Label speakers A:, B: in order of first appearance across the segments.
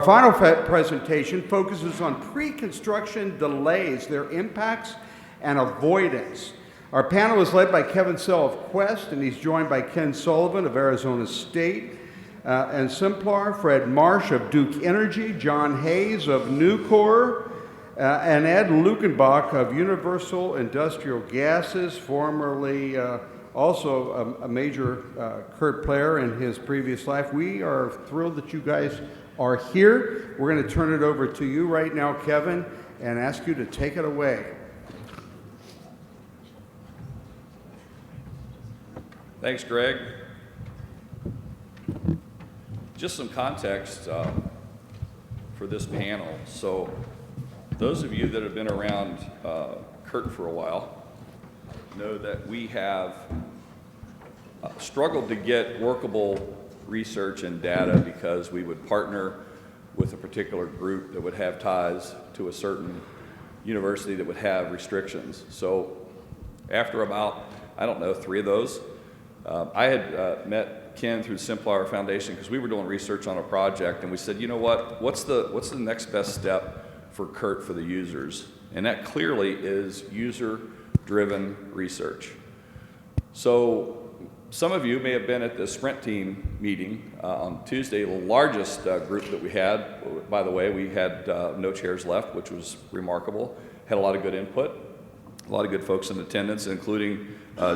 A: Our final presentation focuses on pre-construction delays, their impacts and avoidance. Our panel is led by Kevin Sell of Quest, and he's joined by Ken Sullivan of Arizona State and Simplar, Fred Marsh of Duke Energy, John Hayes of Nucor, and Ed Lukenbach of Universal Industrial Gases, formerly also a major CURT player in his previous life. We are thrilled that you guys are here. We're going to turn it over to you right now, Kevin, and ask you to take it away.
B: Thanks, Greg. Just some context for this panel. So those of you that have been around CURT for a while know that we have struggled to get workable research and data because we would partner with a particular group that would have ties to a certain university that would have restrictions. So after about, I don't know, 3 of those, I had met Ken through the Simplar Foundation because we were doing research on a project, and we said, you know what, what's the next best step for CURT for the users? And that clearly is user-driven research. So some of you may have been at the Sprint team meeting on Tuesday, the largest group that we had. By the way, we had no chairs left, which was remarkable. Had a lot of good input, a lot of good folks in attendance, including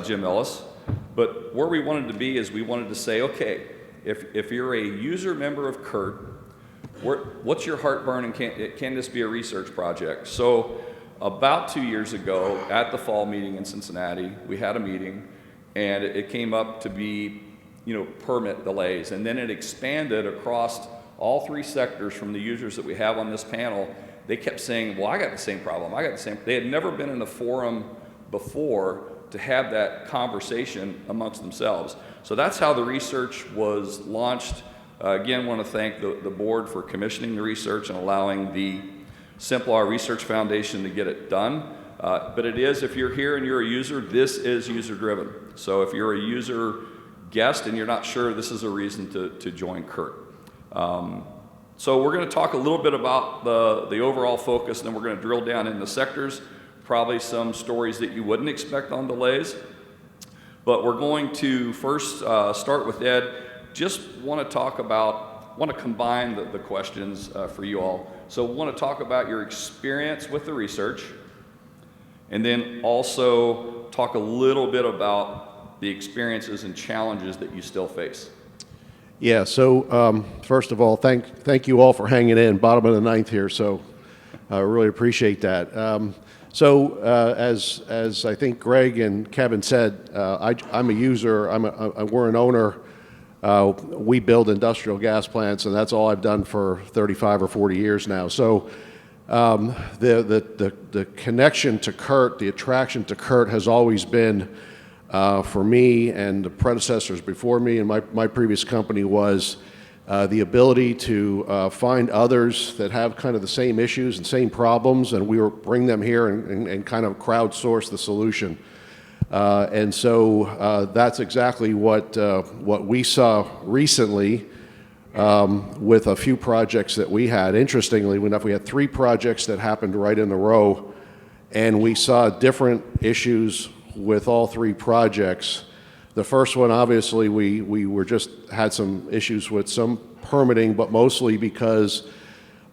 B: Jim Ellis. But where we wanted to be is we wanted to say, okay, if you're a user member of CURT, what's your heartburn, and can this be a research project? So about 2 years ago at the fall meeting in Cincinnati, we had a meeting, and it came up to be, permit delays, and then it expanded across all 3 sectors from the users that we have on this panel. They kept saying, well, I got the same problem, I got the same. They had never been in a forum before to have that conversation amongst themselves. So that's how the research was launched. Again, want to thank the board for commissioning the research and allowing the Simplar Research Foundation to get it done. But it is, if you're here and you're a user, this is user-driven. So if you're a user guest and you're not sure, this is a reason to join CURT. So we're going to talk a little bit about the overall focus, and then we're going to drill down in the sectors, probably some stories that you wouldn't expect on delays. But we're going to first start with Ed. Just want to combine the questions for you all. So want to talk about your experience with the research, and then also talk a little bit about the experiences and challenges that you still face.
C: Yeah, so first of all, thank you all for hanging in, bottom of the 9th here, so I really appreciate that. As I think Greg and Kevin said, I'm a user, we're an owner. We build industrial gas plants, and that's all I've done for 35 or 40 years now. So the connection to CURT, the attraction to CURT has always been, for me and the predecessors before me and my previous company, was the ability to find others that have kind of the same issues and same problems, and we bring them here and kind of crowdsource the solution. And so that's exactly what we saw recently with a few projects that we had. Interestingly enough, we had 3 projects that happened right in a row, and we saw different issues with all 3 projects. The first one, obviously, we had some issues with some permitting, but mostly because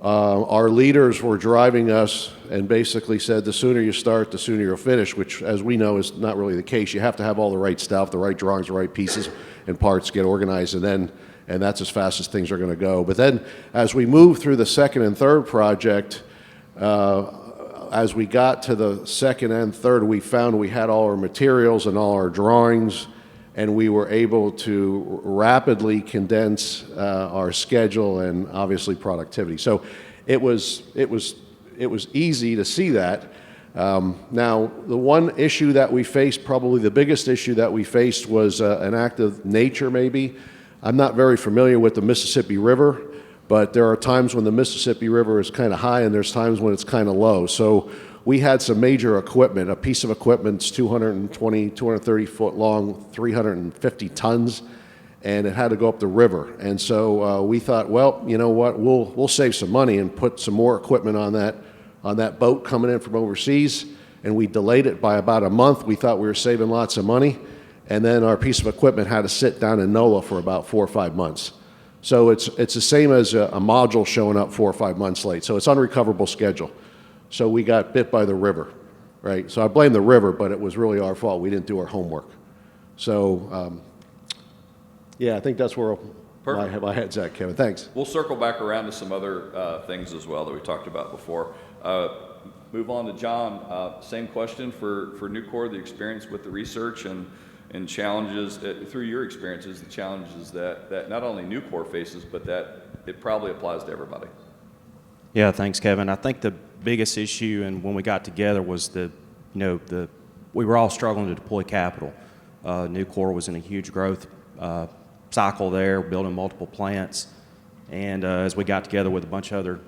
C: our leaders were driving us and basically said, the sooner you start, the sooner you'll finish, which, as we know, is not really the case. You have to have all the right stuff, the right drawings, the right pieces and parts, get organized, and that's as fast as things are going to go. But then, as we moved through the second and third project, as we got to the second and third, we found we had all our materials and all our drawings, and we were able to rapidly condense our schedule and obviously productivity. So it was easy to see that. Now, the one issue that we faced, probably the biggest issue that we faced, was an act of nature, maybe. I'm not very familiar with the Mississippi River, but there are times when the Mississippi River is kind of high and there's times when it's kind of low. So we had some major equipment. A piece of equipment's 220, 230 foot long, 350 tons, and it had to go up the river. And so we thought, well, you know what, we'll save some money and put some more equipment on that boat coming in from overseas, and we delayed it by about a month. We thought we were saving lots of money, and then our piece of equipment had to sit down in NOLA for about 4 or 5 months. So it's the same as a module showing up 4 or 5 months late. So it's unrecoverable schedule. So we got bit by the river, right? So I blame the river, but it was really our fault. We didn't do our homework. So yeah, I think that's where my head's at, Kevin. Thanks.
B: We'll circle back around to some other things as well that we talked about before. Move on to John. Same question for Nucor, the experience with the research and challenges, through your experiences, the challenges that not only Nucor faces, but that it probably applies to everybody.
D: Yeah, thanks, Kevin. I think the biggest issue, and when we got together, was we were all struggling to deploy capital. Nucor was in a huge growth cycle there, building multiple plants, and as we got together with a bunch of other,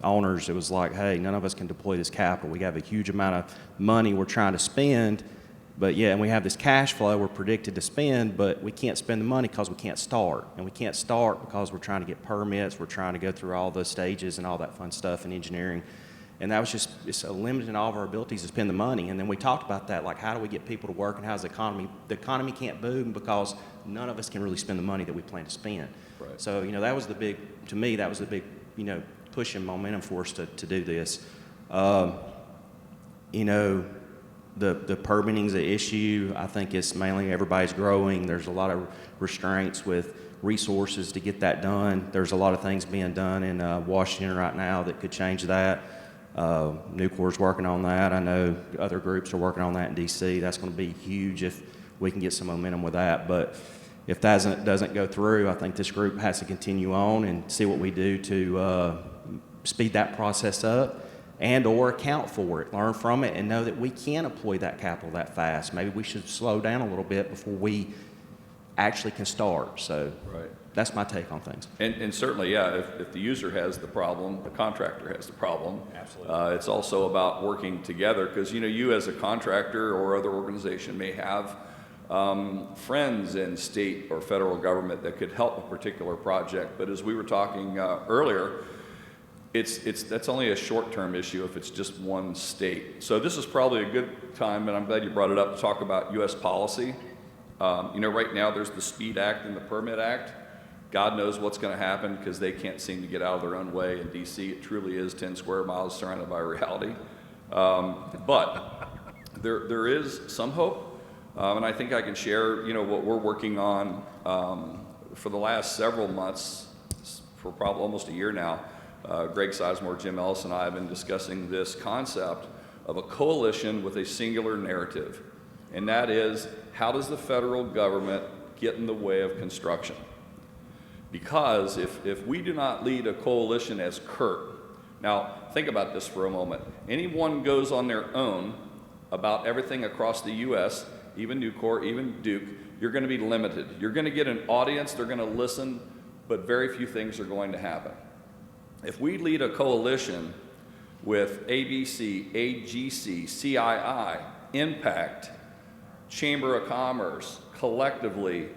D: owners, it was like, hey, none of us can deploy this capital. We have a huge amount of money we're trying to spend, but yeah, and we have this cash flow we're predicted to spend, but we can't spend the money because we can't start. And we can't start because we're trying to get permits, we're trying to go through all the stages and all that fun stuff in engineering. And that was it's limiting all of our abilities to spend the money. And then we talked about that, like how do we get people to work and how's the economy can't boom because none of us can really spend the money that we plan to spend.
B: Right.
D: So, that was the big, to me, that was the big, pushing momentum for us to do this. The permitting's an issue. I think it's mainly everybody's growing. There's a lot of restraints with resources to get that done. There's a lot of things being done in Washington right now that could change that. Nucor's working on that. I know other groups are working on that in DC. That's going to be huge if we can get some momentum with that. But if that doesn't go through, I think this group has to continue on and see what we do to speed that process up and or account for it, learn from it, and know that we can deploy that capital that fast. Maybe we should slow down a little bit before we actually can start. So
B: Right.
D: That's my take on things.
B: And certainly, yeah, if the user has the problem, the contractor has the problem.
D: Absolutely.
B: It's also about working together because, you as a contractor or other organization may have friends in state or federal government that could help a particular project. But as we were talking earlier, that's only a short-term issue if it's just one state. So this is probably a good time, and I'm glad you brought it up, to talk about U.S. policy. Right now there's the SPEED Act and the Permit Act. God knows what's going to happen because they can't seem to get out of their own way. In D.C., it truly is 10 square miles surrounded by reality. But there is some hope, and I think I can share, what we're working on for the last several months, for probably almost a year now. Greg Sizemore, Jim Ellis, and I have been discussing this concept of a coalition with a singular narrative, and that is, how does the federal government get in the way of construction? Because if we do not lead a coalition as CURT, now think about this for a moment. Anyone goes on their own about everything across the U.S., even Nucor, even Duke, you're going to be limited. You're going to get an audience, they're going to listen, but very few things are going to happen. If we lead a coalition with ABC, AGC, CII, Impact, Chamber of Commerce, collectively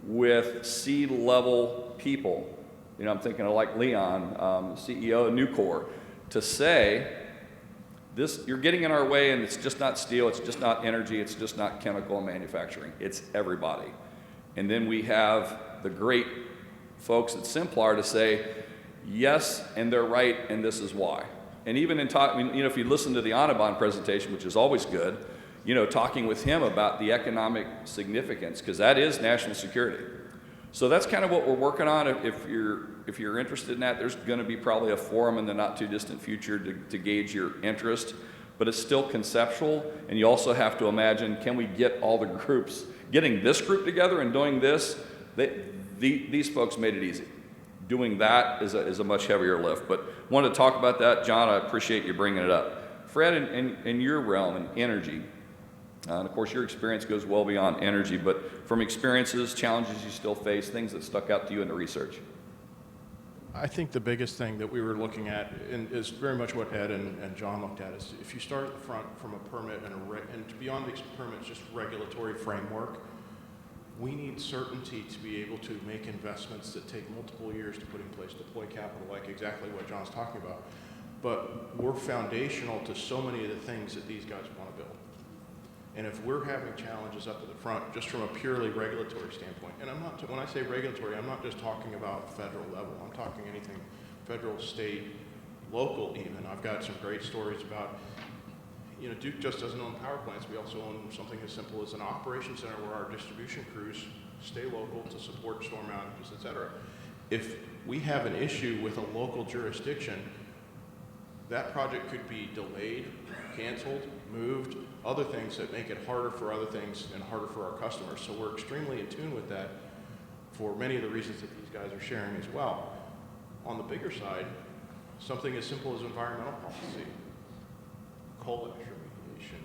B: with C-level people, I'm thinking of like Leon, CEO of Nucor, to say, you're getting in our way, and it's just not steel, it's just not energy, it's just not chemical and manufacturing, it's everybody. And then we have the great folks at Simplar to say, yes, and they're right, and this is why. And even in talking, if you listen to the Audubon presentation, which is always good, talking with him about the economic significance, because that is national security. So that's kind of what we're working on. If you're interested in that, there's going to be probably a forum in the not too distant future to gauge your interest, but it's still conceptual, and you also have to imagine, can we get all the groups, getting this group together and doing this, these folks made it easy. Doing that is a much heavier lift, but wanted to talk about that. John, I appreciate you bringing it up. Fred, in your realm, in energy, and of course your experience goes well beyond energy, but from experiences, challenges you still face, things that stuck out to you in the research.
E: I think the biggest thing that we were looking at, and is very much what Ed and John looked at, is if you start at the front from a permit and beyond the permits, just regulatory framework, we need certainty to be able to make investments that take multiple years to put in place, deploy capital, like exactly what John's talking about. But we're foundational to so many of the things that these guys want to build. And if we're having challenges up at the front, just from a purely regulatory standpoint, and I'm not, when I say regulatory, I'm not just talking about federal level. I'm talking anything federal, state, local even. I've got some great stories about, you know, Duke just doesn't own power plants. We also own something as simple as an operations center where our distribution crews stay local to support storm outages, et cetera. If we have an issue with a local jurisdiction, that project could be delayed, canceled, moved, other things that make it harder for other things and harder for our customers. So we're extremely in tune with that for many of the reasons that these guys are sharing as well. On the bigger side, something as simple as environmental policy, coal ash remediation,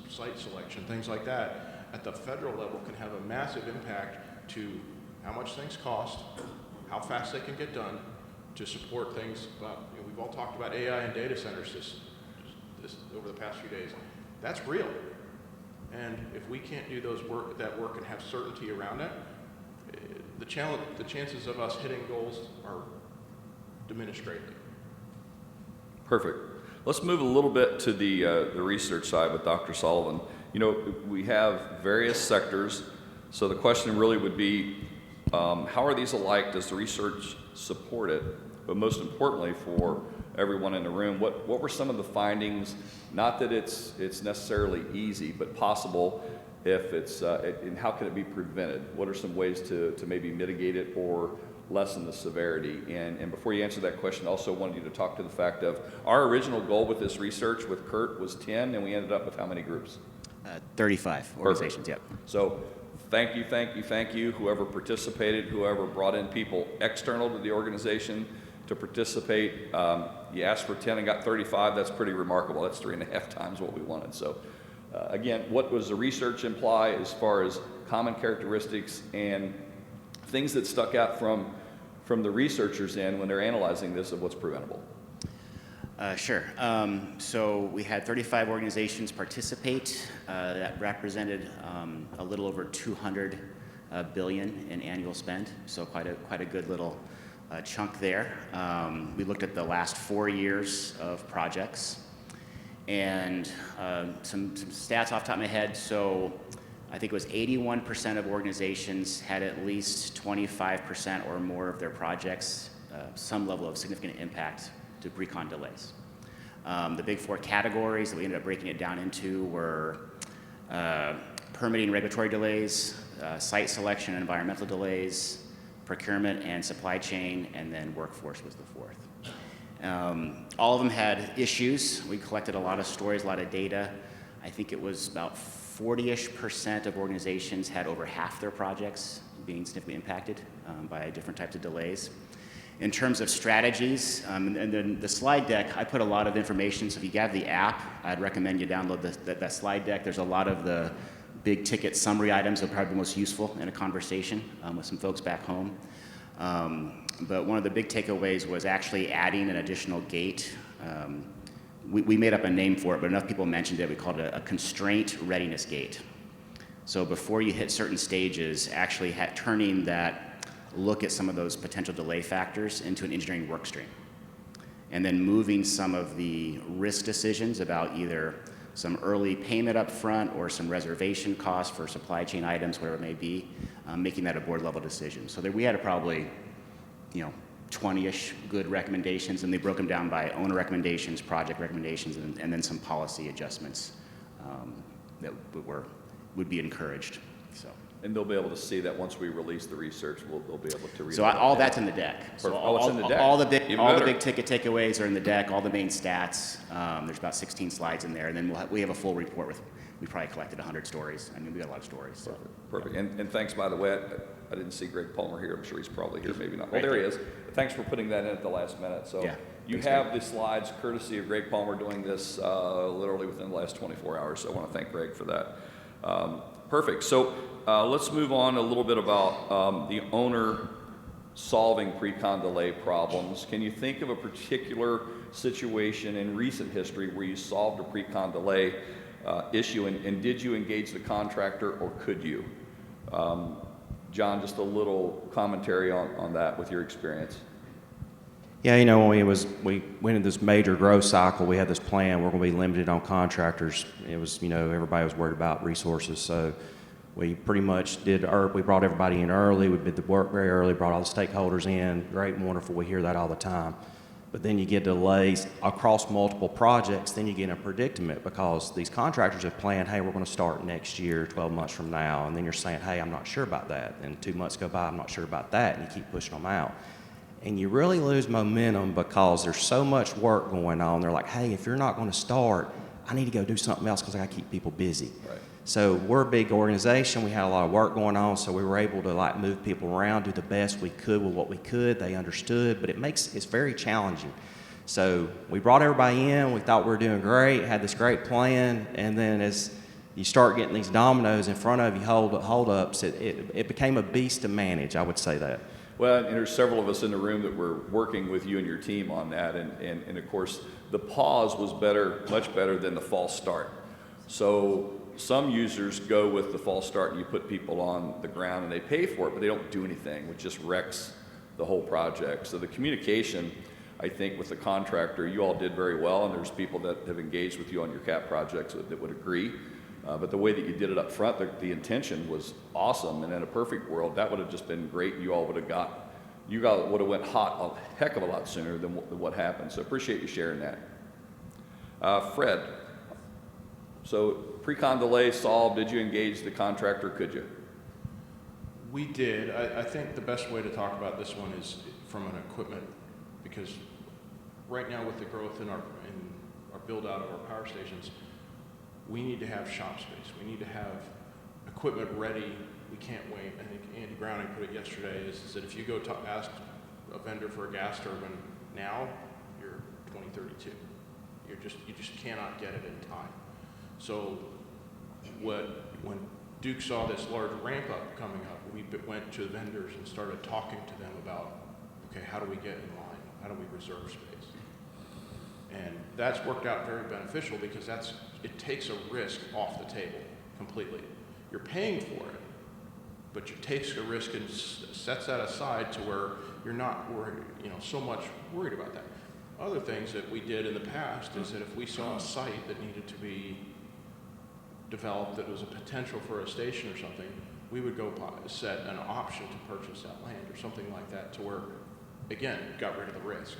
E: site selection, things like that, at the federal level can have a massive impact to how much things cost, how fast they can get done, to support things. You know, we've all talked about AI and data centers this over the past few days. That's real. And if we can't do that work and have certainty around it, the chances of us hitting goals are diminished greatly.
B: Perfect. Let's move a little bit to the research side with Dr. Sullivan. You know, we have various sectors, so the question really would be, how are these alike? Does the research support it? But most importantly, for everyone in the room, what were some of the findings? Not that it's necessarily easy, but possible if it's, and how can it be prevented? What are some ways to maybe mitigate it or lessen the severity? And before you answer that question, I also wanted you to talk to the fact of our original goal with this research with CURT was 10, and we ended up with how many groups?
F: 35 organizations, yep.
B: So thank you, whoever participated, whoever brought in people external to the organization to participate. You asked for 10 and got 35, that's pretty remarkable. That's 3.5 times what we wanted. So again, what does the research imply as far as common characteristics and things that stuck out from the researchers in when they're analyzing this of what's preventable?
F: Sure. So we had 35 organizations participate. That represented a little over 200 billion in annual spend. So quite a good little chunk there. We looked at the last 4 years of projects, and some stats off the top of my head. So I think it was 81% of organizations had at least 25% or more of their projects some level of significant impact to pre-con delays. The big 4 categories that we ended up breaking it down into were permitting regulatory delays, site selection and environmental delays, procurement and supply chain, and then workforce was the 4th. All of them had issues. We collected a lot of stories, a lot of data. I think it was about 40-ish% of organizations had over half their projects being significantly impacted by different types of delays. In terms of strategies, and then the slide deck, I put a lot of information. So if you have the app, I'd recommend you download that slide deck. There's a lot of the big ticket summary items that are probably most useful in a conversation with some folks back home. But one of the big takeaways was actually adding an additional gate. We made up a name for it, but enough people mentioned it. We called it a constraint readiness gate. So before you hit certain stages, actually turning that look at some of those potential delay factors into an engineering work stream. And then moving some of the risk decisions about either some early payment up front or some reservation costs for supply chain items, whatever it may be, making that a board level decision. So we had probably, 20-ish good recommendations, and they broke them down by owner recommendations, project recommendations, and then some policy adjustments that would be encouraged. So.
B: And they'll be able to see that once we release the research, they'll be able to read
F: So all that's in the deck. So
B: it's in the deck.
F: All the big ticket takeaways are in the deck, all the main stats. There's about 16 slides in there, and then we have a full report we probably collected 100 stories. I mean, we got a lot of stories. So.
B: Perfect. And thanks, by the way, I didn't see Greg Palmer here. I'm sure he's probably here, maybe not. Well, there he is. Thanks for putting that in at the last minute. So
F: yeah,
B: you have the slides courtesy of Greg Palmer doing this literally within the last 24 hours. So I want to thank Greg for that. Perfect. So let's move on a little bit about the owner solving pre-con delay problems. Can you think of a particular situation in recent history where you solved a pre-con delay issue, and did you engage the contractor, or could you? John, just a little commentary on that with your experience.
D: Yeah, you know, when we went into this major growth cycle, we had this plan, we're going to be limited on contractors. It was, you know, everybody was worried about resources, so we pretty much we brought everybody in early, we did the work very early, brought all the stakeholders in, great and wonderful, we hear that all the time. But then you get delays across multiple projects, then you get in a predicament because these contractors have planned, hey, we're going to start next year, 12 months from now, and then you're saying, hey, I'm not sure about that, and 2 months go by, I'm not sure about that, and you keep pushing them out. And you really lose momentum because there's so much work going on. They're like, hey, if you're not going to start, I need to go do something else because I got to keep people busy.
B: Right.
D: So we're a big organization. We had a lot of work going on, so we were able to like move people around, do the best we could with what we could. They understood, but it's very challenging. So we brought everybody in. We thought we were doing great, had this great plan, and then as you start getting these dominoes in front of you, hold-ups, it became a beast to manage, I would say that.
B: Well, and there's several of us in the room that were working with you and your team on that, and of course, the pause was much better than the false start. So some users go with the false start and you put people on the ground and they pay for it, but they don't do anything, which just wrecks the whole project. So the communication, I think, with the contractor, you all did very well, and there's people that have engaged with you on your CAP projects that would agree. But the way that you did it up front, the intention was awesome, and in a perfect world, that would have just been great. You all would have would have went hot a heck of a lot sooner than what happened. So appreciate you sharing that. Fred, so pre-con delay solved. Did you engage the contractor? Could you?
E: We did. I think the best way to talk about this one is from an equipment, because right now with the growth in our build out of our power stations, we need to have shop space. We need to have equipment ready. We can't wait. I think Andy Browning put it yesterday, is that if you go ask a vendor for a gas turbine now, you're 2032. You just cannot get it in time. So when Duke saw this large ramp up coming up, we went to the vendors and started talking to them about, okay, how do we get in line? How do we reserve space? And that's worked out very beneficial because it takes a risk off the table completely. You're paying for it, but it takes a risk and sets that aside to where you're not worried, so much worried about that. Other things that we did in the past is that if we saw a site that needed to be developed that was a potential for a station or something, we would go set an option to purchase that land or something like that to where, again, got rid of the risk.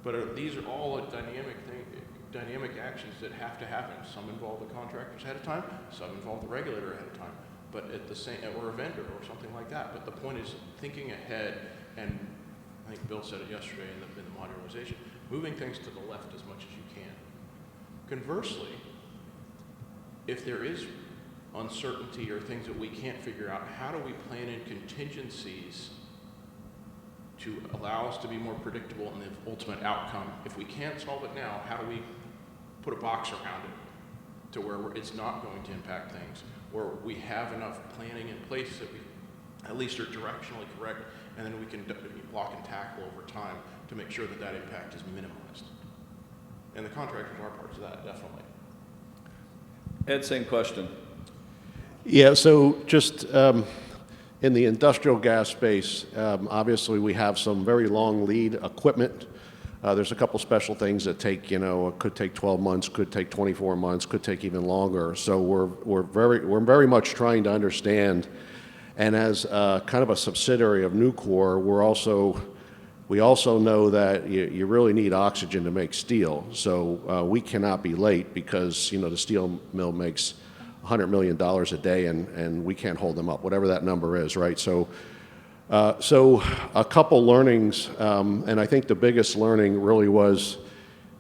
E: But these are all dynamic actions that have to happen. Some involve the contractors ahead of time, some involve the regulator ahead of time, but or a vendor or something like that. But the point is thinking ahead, and I think Bill said it yesterday in the modularization, moving things to the left as much as you can. Conversely, if there is uncertainty or things that we can't figure out, how do we plan in contingencies to allow us to be more predictable in the ultimate outcome? If we can't solve it now, how do we put a box around it to where it's not going to impact things, where we have enough planning in place that we at least are directionally correct, and then we can block and tackle over time to make sure that impact is minimized. And the contractors are parts of that, definitely.
B: Ed, same question.
C: Yeah, so just in the industrial gas space, obviously we have some very long lead equipment. There's a couple special things that take, could take 12 months, could take 24 months, could take even longer. So we're very much trying to understand, and as kind of a subsidiary of Nucor, we also know that you really need oxygen to make steel. So we cannot be late because, the steel mill makes $100 million a day and we can't hold them up, whatever that number is, right? So a couple learnings, and I think the biggest learning really was,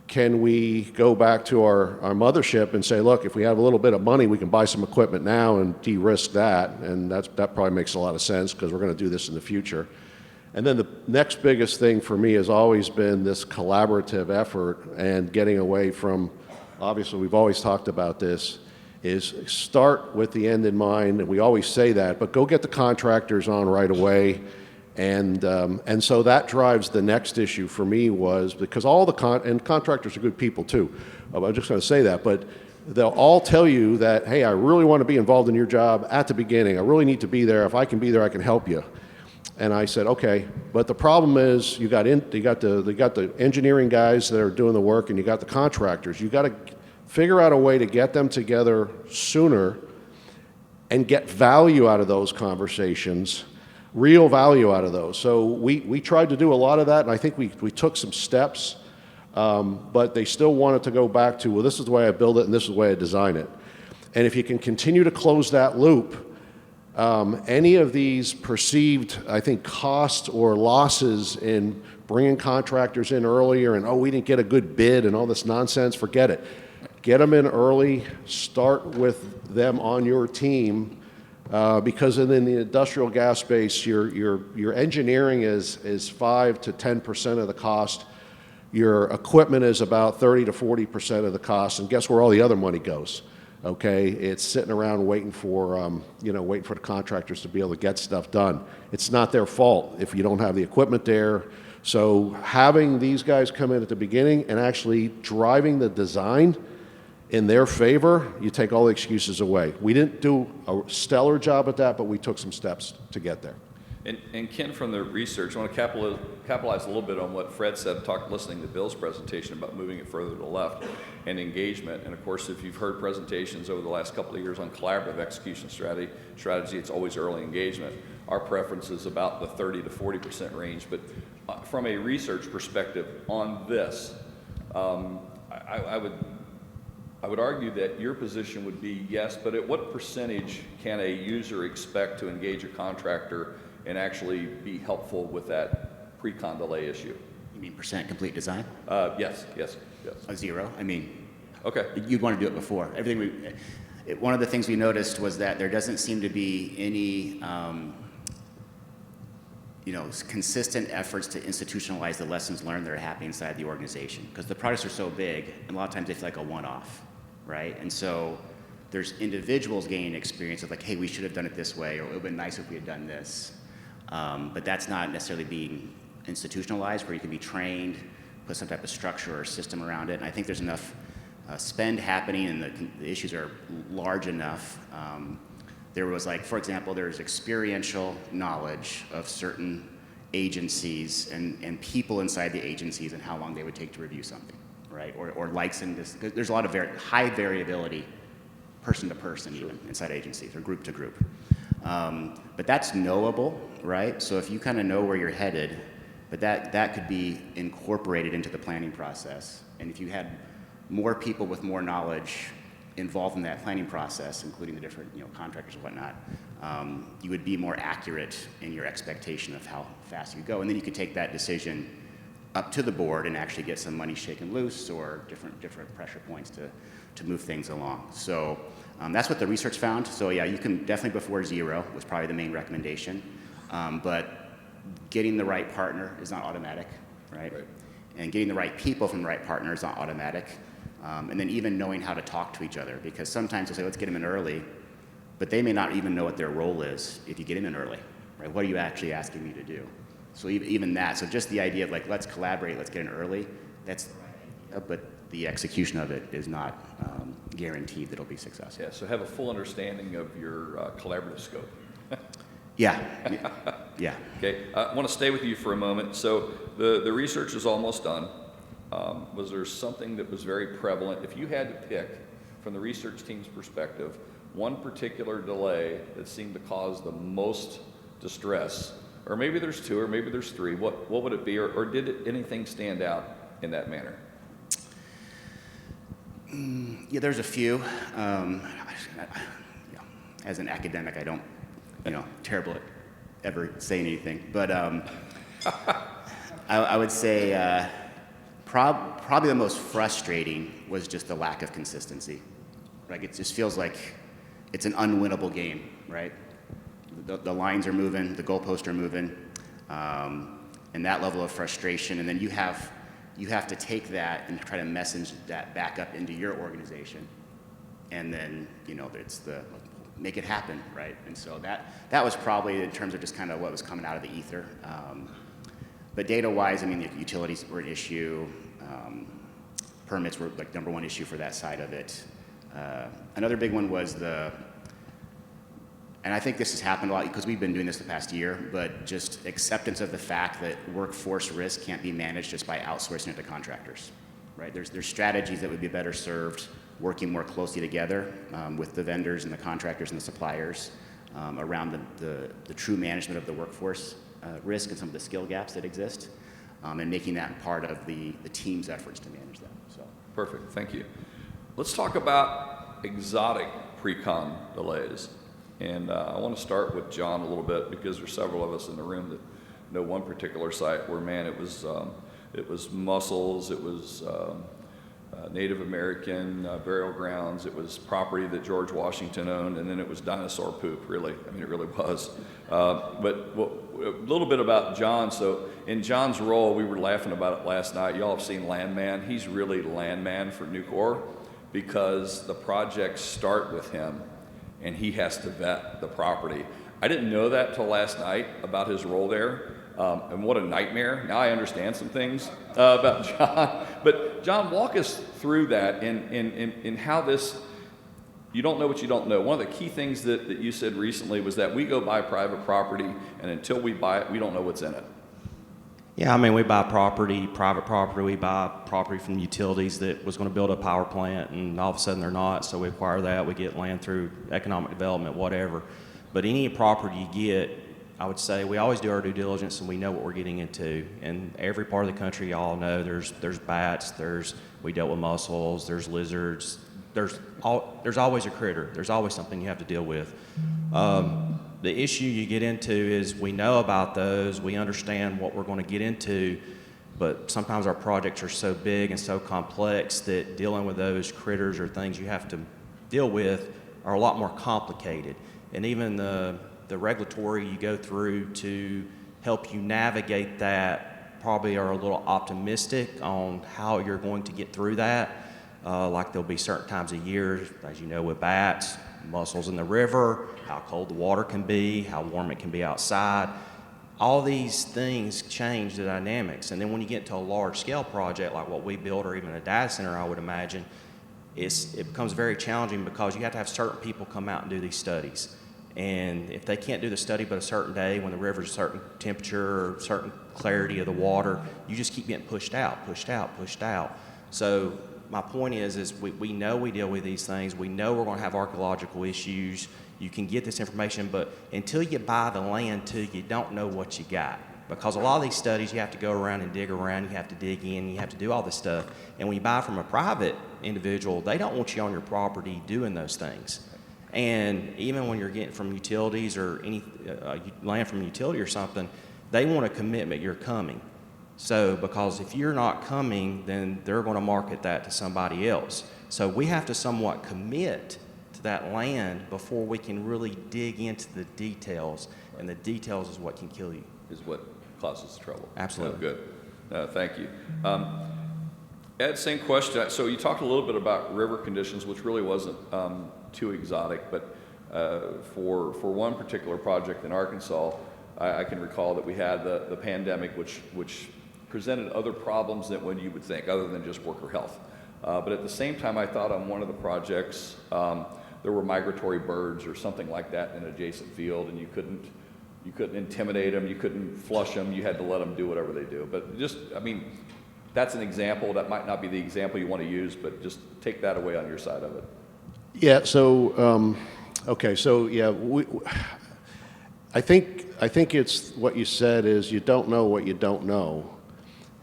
C: can we go back to our mothership and say, look, if we have a little bit of money, we can buy some equipment now and de-risk that, and that probably makes a lot of sense because we're going to do this in the future. And then the next biggest thing for me has always been this collaborative effort and getting away from, obviously we've always talked about this, is start with the end in mind, and we always say that, but go get the contractors on right away. And so that drives the next issue for me was, because all the contractors are good people too, I'm just going to say that, but they'll all tell you that, hey, I really want to be involved in your job at the beginning. I really need to be there. If I can be there, I can help you. And I said, okay, but the problem is you got the engineering guys that are doing the work, and you got the contractors. You got to figure out a way to get them together sooner and get value out of those conversations, real value out of those. So we tried to do a lot of that, and I think we took some steps, but they still wanted to go back to, well, this is the way I build it and this is the way I design it. And if you can continue to close that loop, any of these perceived, I think, costs or losses in bringing contractors in earlier and, oh, we didn't get a good bid and all this nonsense, forget it. Get them in early, start with them on your team, because in the industrial gas space, your engineering is 5 to 10% of the cost. Your equipment is about 30 to 40% of the cost, and guess where all the other money goes? Okay, it's sitting around waiting for the contractors to be able to get stuff done. It's not their fault if you don't have the equipment there. So having these guys come in at the beginning and actually driving the design in their favor, you take all the excuses away. We didn't do a stellar job at that, but we took some steps to get there.
B: And Ken, from the research, I want to capitalize a little bit on what Fred said, listening to Bill's presentation about moving it further to the left and engagement. And of course, if you've heard presentations over the last couple of years on collaborative execution strategy, it's always early engagement. Our preference is about the 30 to 40% range. But from a research perspective on this, I would argue that your position would be yes, but at what percentage can a user expect to engage a contractor and actually be helpful with that pre-con delay issue?
F: You mean percent complete design?
B: Yes.
F: A 0. I mean,
B: okay.
F: You'd want to do it before. One of the things we noticed was that there doesn't seem to be any consistent efforts to institutionalize the lessons learned that are happening inside the organization, because the projects are so big, and a lot of times they feel like a one-off, right? And so there's individuals gaining experience of like, hey, we should have done it this way, or it would have been nice if we had done this. But that's not necessarily being institutionalized, where you can be trained, put some type of structure or system around it. And I think there's enough spend happening, and the issues are large enough. There was, like, for example, there's experiential knowledge of certain agencies and people inside the agencies and how long they would take to review something, right? Or likes and there's a lot of high variability, person to person even, inside agencies, or group to group. But that's knowable, right? So if you kind of know where you're headed, but that could be incorporated into the planning process. And if you had more people with more knowledge involved in that planning process, including the different contractors and whatnot, you would be more accurate in your expectation of how fast you go. And then you could take that decision up to the board and actually get some money shaken loose, or different pressure points to move things along. So that's what the research found. So yeah, you can definitely before 0 was probably the main recommendation. But getting the right partner is not automatic, right? And getting the right people from the right partner is not automatic. And then even knowing how to talk to each other, because sometimes they'll say, let's get them in early, but they may not even know what their role is if you get them in early, right? What are you actually asking me to do? So even that, so just the idea of like, let's collaborate, let's get in early, that's the right idea, but the execution of it is not guaranteed that it'll be successful.
B: Yeah, so have a full understanding of your collaborative scope.
F: Yeah.
B: Okay, I want to stay with you for a moment. So the research is almost done. Was there something that was very prevalent? If you had to pick, from the research team's perspective, one particular delay that seemed to cause the most distress, or maybe there's 2, or maybe there's 3, what would it be, or did anything stand out in that manner?
F: Yeah, there's a few. As an academic, I don't, terrible at ever saying anything. But I would say probably the most frustrating was just the lack of consistency. Like, it just feels like it's an unwinnable game, right? The lines are moving, the goalposts are moving, and that level of frustration, and then you have to take that and try to message that back up into your organization, and then it's make it happen, right? And so that was probably, in terms of just kind of what was coming out of the ether. But data-wise, I mean, the utilities were an issue. Permits were like #1 issue for that side of it. Another big one was and I think this has happened a lot because we've been doing this the past year, but just acceptance of the fact that workforce risk can't be managed just by outsourcing it to contractors, right? There's strategies that would be better served working more closely together with the vendors and the contractors and the suppliers around the true management of the workforce risk and some of the skill gaps that exist, and making that part of the team's efforts to manage that. So.
B: Perfect, thank you. Let's talk about exotic pre-con delays. And I want to start with John a little bit because there's several of us in the room that know one particular site where, man, it was mussels, it was Native American burial grounds, it was property that George Washington owned, and then it was dinosaur poop, really. I mean, it really was. But a little bit about John. So in John's role, we were laughing about it last night. Y'all have seen Landman. He's really Landman for Nucor because the projects start with him, and he has to vet the property. I didn't know that till last night about his role there, and what a nightmare. Now I understand some things about John. But John, walk us through that in how this, you don't know what you don't know. One of the key things that you said recently was that we go buy private property, and until we buy it, we don't know what's in it.
D: Yeah, I mean, we buy property, private property. We buy property from utilities that was going to build a power plant, and all of a sudden they're not, so we acquire that. We get land through economic development, whatever. But any property you get, I would say we always do our due diligence and we know what we're getting into. And every part of the country, y'all know, there's bats, we dealt with mussels, there's lizards, there's always a critter. There's always something you have to deal with. The issue you get into is we know about those, we understand what we're going to get into, but sometimes our projects are so big and so complex that dealing with those critters or things you have to deal with are a lot more complicated. And even the regulatory you go through to help you navigate that probably are a little optimistic on how you're going to get through that. Like there'll be certain times of year, as you know, with bats, mussels in the river, how cold the water can be, how warm it can be outside. All these things change the dynamics. And then when you get to a large scale project like what we build or even a data center, I would imagine, it becomes very challenging because you have to have certain people come out and do these studies. And if they can't do the study but a certain day when the river's a certain temperature or certain clarity of the water, you just keep getting pushed out. So my point is we know we deal with these things. We know we're going to have archaeological issues. You can get this information, but until you buy the land too, you don't know what you got. Because a lot of these studies, you have to go around and dig around, you have to dig in, you have to do all this stuff. And when you buy from a private individual, they don't want you on your property doing those things. And even when you're getting from utilities or any land from a utility or something, they want a commitment you're coming. So because if you're not coming, then they're going to market that to somebody else. So we have to somewhat commit to that land before we can really dig into the details. And the details is what can kill you.
B: Is what causes the trouble.
D: Absolutely.
B: Oh, good. Thank you. Ed, same question. So you talked a little bit about river conditions, which really wasn't too exotic, but for one particular project in Arkansas, I can recall that we had the pandemic, which presented other problems than what you would think, other than just worker health. But at the same time, I thought on one of the projects, there were migratory birds or something like that in an adjacent field, and you couldn't intimidate them, you couldn't flush them, you had to let them do whatever they do. But just, I mean, that's an example. That might not be the example you want to use, but just take that away on your side of it.
C: Yeah, so, okay, so yeah, I think it's what you said is you don't know what you don't know,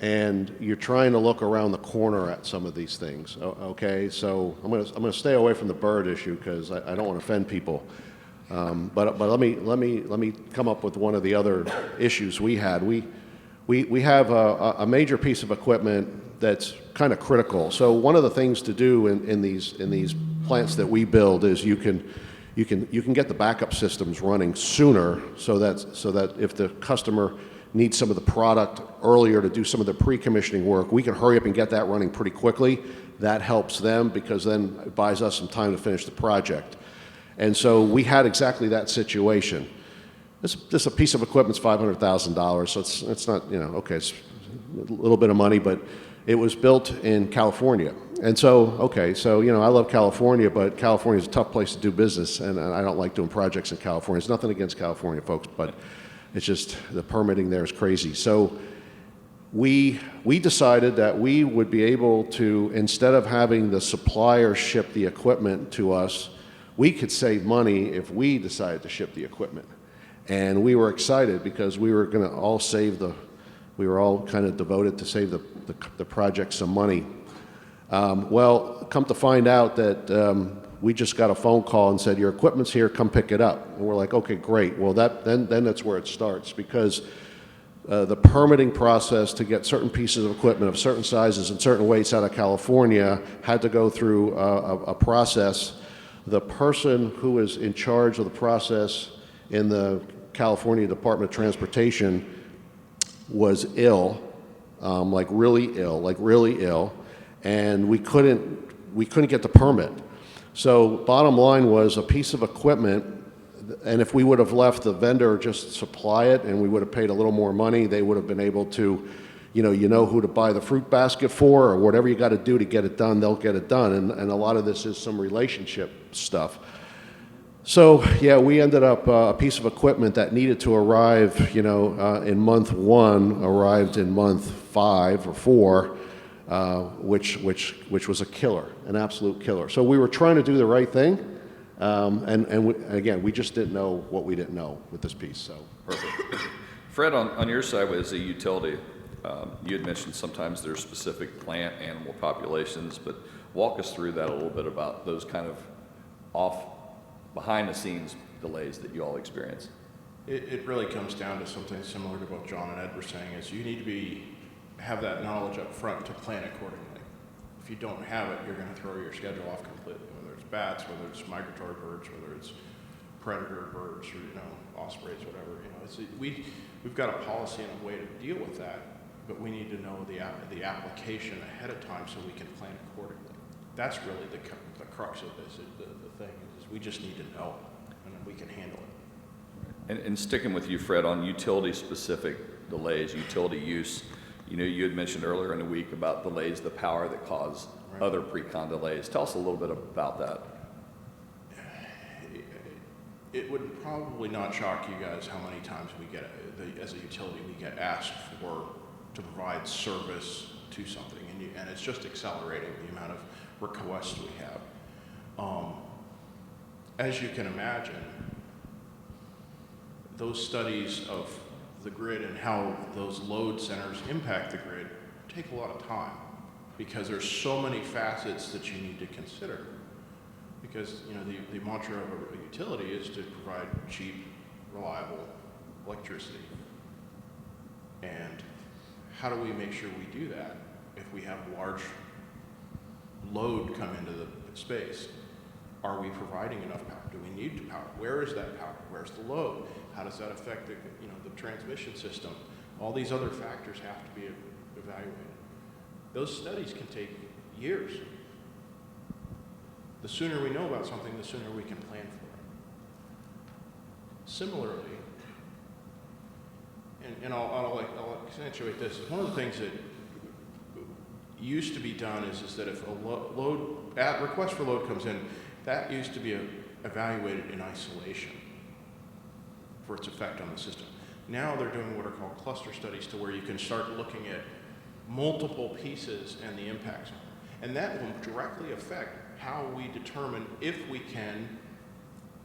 C: and you're trying to look around the corner at some of these things, okay? So I'm gonna stay away from the bird issue because I don't want to offend people. But let me come up with one of the other issues we had. We have a major piece of equipment that's kind of critical. So one of the things to do in these plants that we build is you can get the backup systems running sooner so that if the customer needs some of the product earlier to do some of the pre-commissioning work, we can hurry up and get that running pretty quickly. That helps them because then it buys us some time to finish the project. And so we had exactly that situation. This a piece of equipment's $500,000, so it's not, okay, it's a little bit of money, but it was built in California. And so, okay, so, I love California, but California is a tough place to do business, and I don't like doing projects in California. It's nothing against California, folks, but it's just the permitting there is crazy. So we decided that we would be able to, instead of having the supplier ship the equipment to us, we could save money if we decided to ship the equipment. And we were excited because we were going to all we were all kind of devoted to save the project some money. Well, come to find out that we just got a phone call and said, your equipment's here, come pick it up. And we're like, okay, great. Well, then that's where it starts, because the permitting process to get certain pieces of equipment of certain sizes and certain weights out of California had to go through a process. The person who is in charge of the process in the California Department of Transportation was ill, like really ill, and we couldn't get the permit. So bottom line was a piece of equipment, and if we would have left the vendor just supply it and we would have paid a little more money, they would have been able to, you know who to buy the fruit basket for, or whatever you got to do to get it done, they'll get it done. And a lot of this is some relationship stuff. So yeah, we ended up a piece of equipment that needed to arrive, in month 1, arrived in month 5 or 4, which was a killer, an absolute killer. So we were trying to do the right thing, again, we just didn't know what we didn't know with this piece. So
B: Perfect. Fred, on your side as a utility, you had mentioned sometimes there's specific plant animal populations, but walk us through that a little bit about those kind of behind the scenes delays that you all experience.
E: It really comes down to something similar to what John and Ed were saying, is you need to have that knowledge up front to plan accordingly. If you don't have it, you're going to throw your schedule off completely, whether it's bats, whether it's migratory birds, whether it's predator birds, or ospreys, whatever. We've got a policy and a way to deal with that, but we need to know the application ahead of time so we can plan accordingly. That's really the crux of this. The thing is we just need to know, and then we can handle it.
B: And sticking with you, Fred, on utility-specific delays, utility use, you had mentioned earlier in the week about delays, the power that cause other pre-con delays. Tell us a little bit about that.
E: It would probably not shock you guys how many times we get, as a utility, we get asked to provide service to something, and it's just accelerating the amount of requests we have. As you can imagine, those studies of the grid and how those load centers impact the grid take a lot of time, because there's so many facets that you need to consider. Because the mantra of a utility is to provide cheap, reliable electricity. And how do we make sure we do that if we have large load come into the space? Are we providing enough power? Do we need to power? Where is that power? Where's the load? How does that affect the transmission system? All these other factors have to be evaluated. Those studies can take years. The sooner we know about something, the sooner we can plan for it. Similarly, and I'll accentuate this, one of the things that used to be done is that if a request for load comes in, that used to be evaluated in isolation for its effect on the system. Now they're doing what are called cluster studies, to where you can start looking at multiple pieces and the impacts on them. And that will directly affect how we determine if we can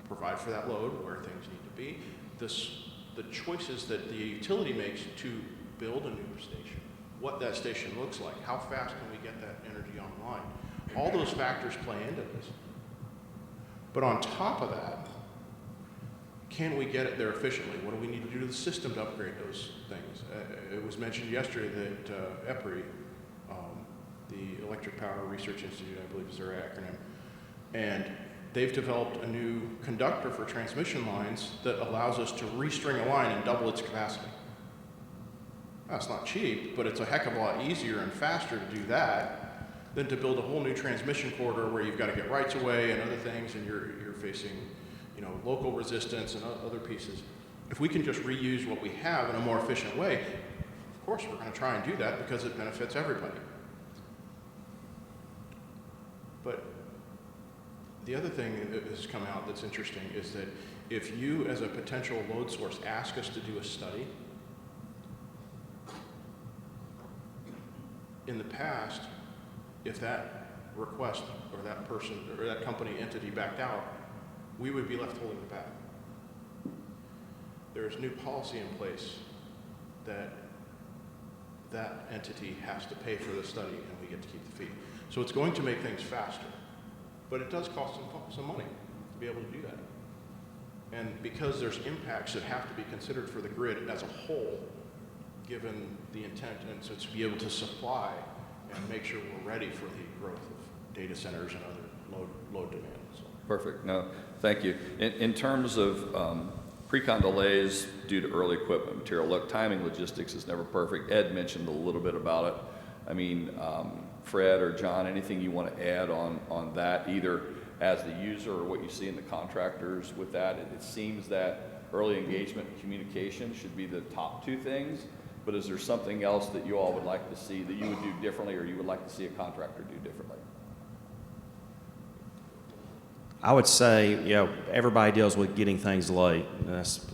E: provide for that load, where things need to be, the choices that the utility makes to build a new station, what that station looks like, how fast can we get that energy online. All those factors play into this. But on top of that, can we get it there efficiently? What do we need to do to the system to upgrade those things? It was mentioned yesterday that EPRI, the Electric Power Research Institute, I believe is their acronym, and they've developed a new conductor for transmission lines that allows us to restring a line and double its capacity. That's not cheap, but it's a heck of a lot easier and faster to do that than to build a whole new transmission corridor where you've got to get rights of way and other things, and you're facing local resistance and other pieces. If we can just reuse what we have in a more efficient way, of course we're going to try and do that because it benefits everybody. But the other thing that has come out that's interesting is that if you, as a potential load source, ask us to do a study, in the past, if that request or that person or that company entity backed out, we would be left holding the bag. There's new policy in place that that entity has to pay for the study and we get to keep the fee. So it's going to make things faster, but it does cost some money to be able to do that. And because there's impacts that have to be considered for the grid as a whole, given the intent, and so to be able to supply and make sure we're ready for the growth of data centers and other load demand. So.
B: Perfect. No, thank you. In terms of pre-con delays due to early equipment material, look, timing logistics is never perfect. Ed mentioned a little bit about it. I mean, Fred or John, anything you want to add on that, either as the user or what you see in the contractors with that? It seems that early engagement and communication should be the top two things, but is there something else that you all would like to see that you would do differently or you would like to see a contractor do differently?
D: I would say, everybody deals with getting things late. That's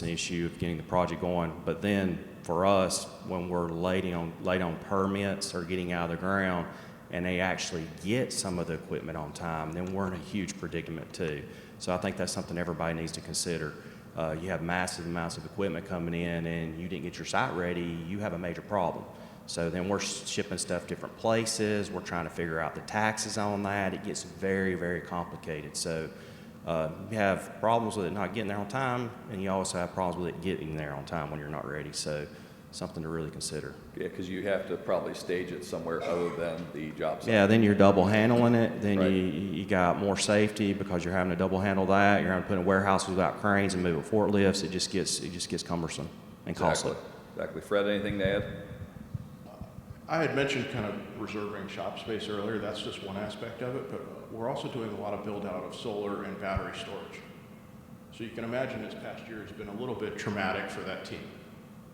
D: an issue of getting the project going. But then for us, when we're late on permits or getting out of the ground, and they actually get some of the equipment on time, then we're in a huge predicament too. So I think that's something everybody needs to consider. You have massive amounts of equipment coming in and you didn't get your site ready, you have a major problem. So then we're shipping stuff different places, we're trying to figure out the taxes on that. It gets very, very complicated. So you have problems with it not getting there on time, and you also have problems with it getting there on time when you're not ready. So something to really consider.
B: Yeah, because you have to probably stage it somewhere other than the job site.
D: Yeah, then you're double handling it. Then
B: Right.
D: you got more safety because you're having to double handle that. You're having to put in a warehouse without cranes and move with forklifts. It just gets cumbersome and costly.
B: Exactly. Fred, anything to add?
E: I had mentioned kind of reserving shop space earlier. That's just one aspect of it, but we're also doing a lot of build out of solar and battery storage. So you can imagine this past year has been a little bit traumatic for that team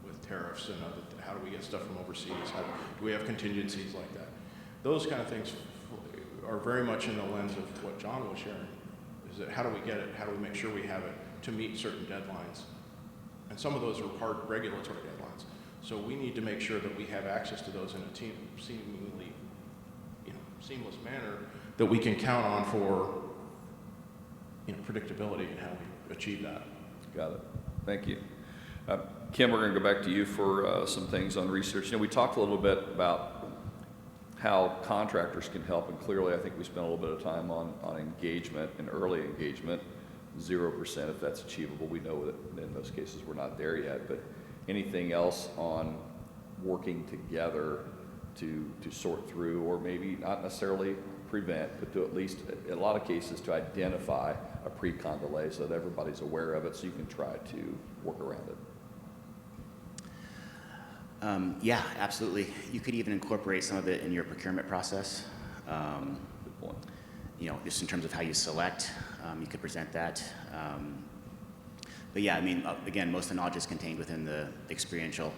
E: with tariffs and how do we get stuff from overseas? How do we have contingencies like that? Those kind of things are very much in the lens of what John was sharing, is that how do we get it? How do we make sure we have it to meet certain deadlines? And some of those are hard regulatory deadlines. So we need to make sure that we have access to those in a seemingly, seamless manner that we can count on for, predictability and how we achieve that.
B: Got it. Thank you. Kim, we're going to go back to you for some things on research. We talked a little bit about how contractors can help, and clearly I think we spent a little bit of time on engagement and early engagement, 0% if that's achievable. We know that in most cases we're not there yet, but anything else on working together to sort through, or maybe not necessarily prevent, but to at least, in a lot of cases, to identify a pre-con delay so that everybody's aware of it so you can try to work around it?
F: Yeah, absolutely. You could even incorporate some of it in your procurement process.
B: Good point.
F: Just in terms of how you select, you could present that. But yeah, again, most of the knowledge is contained within the experiential,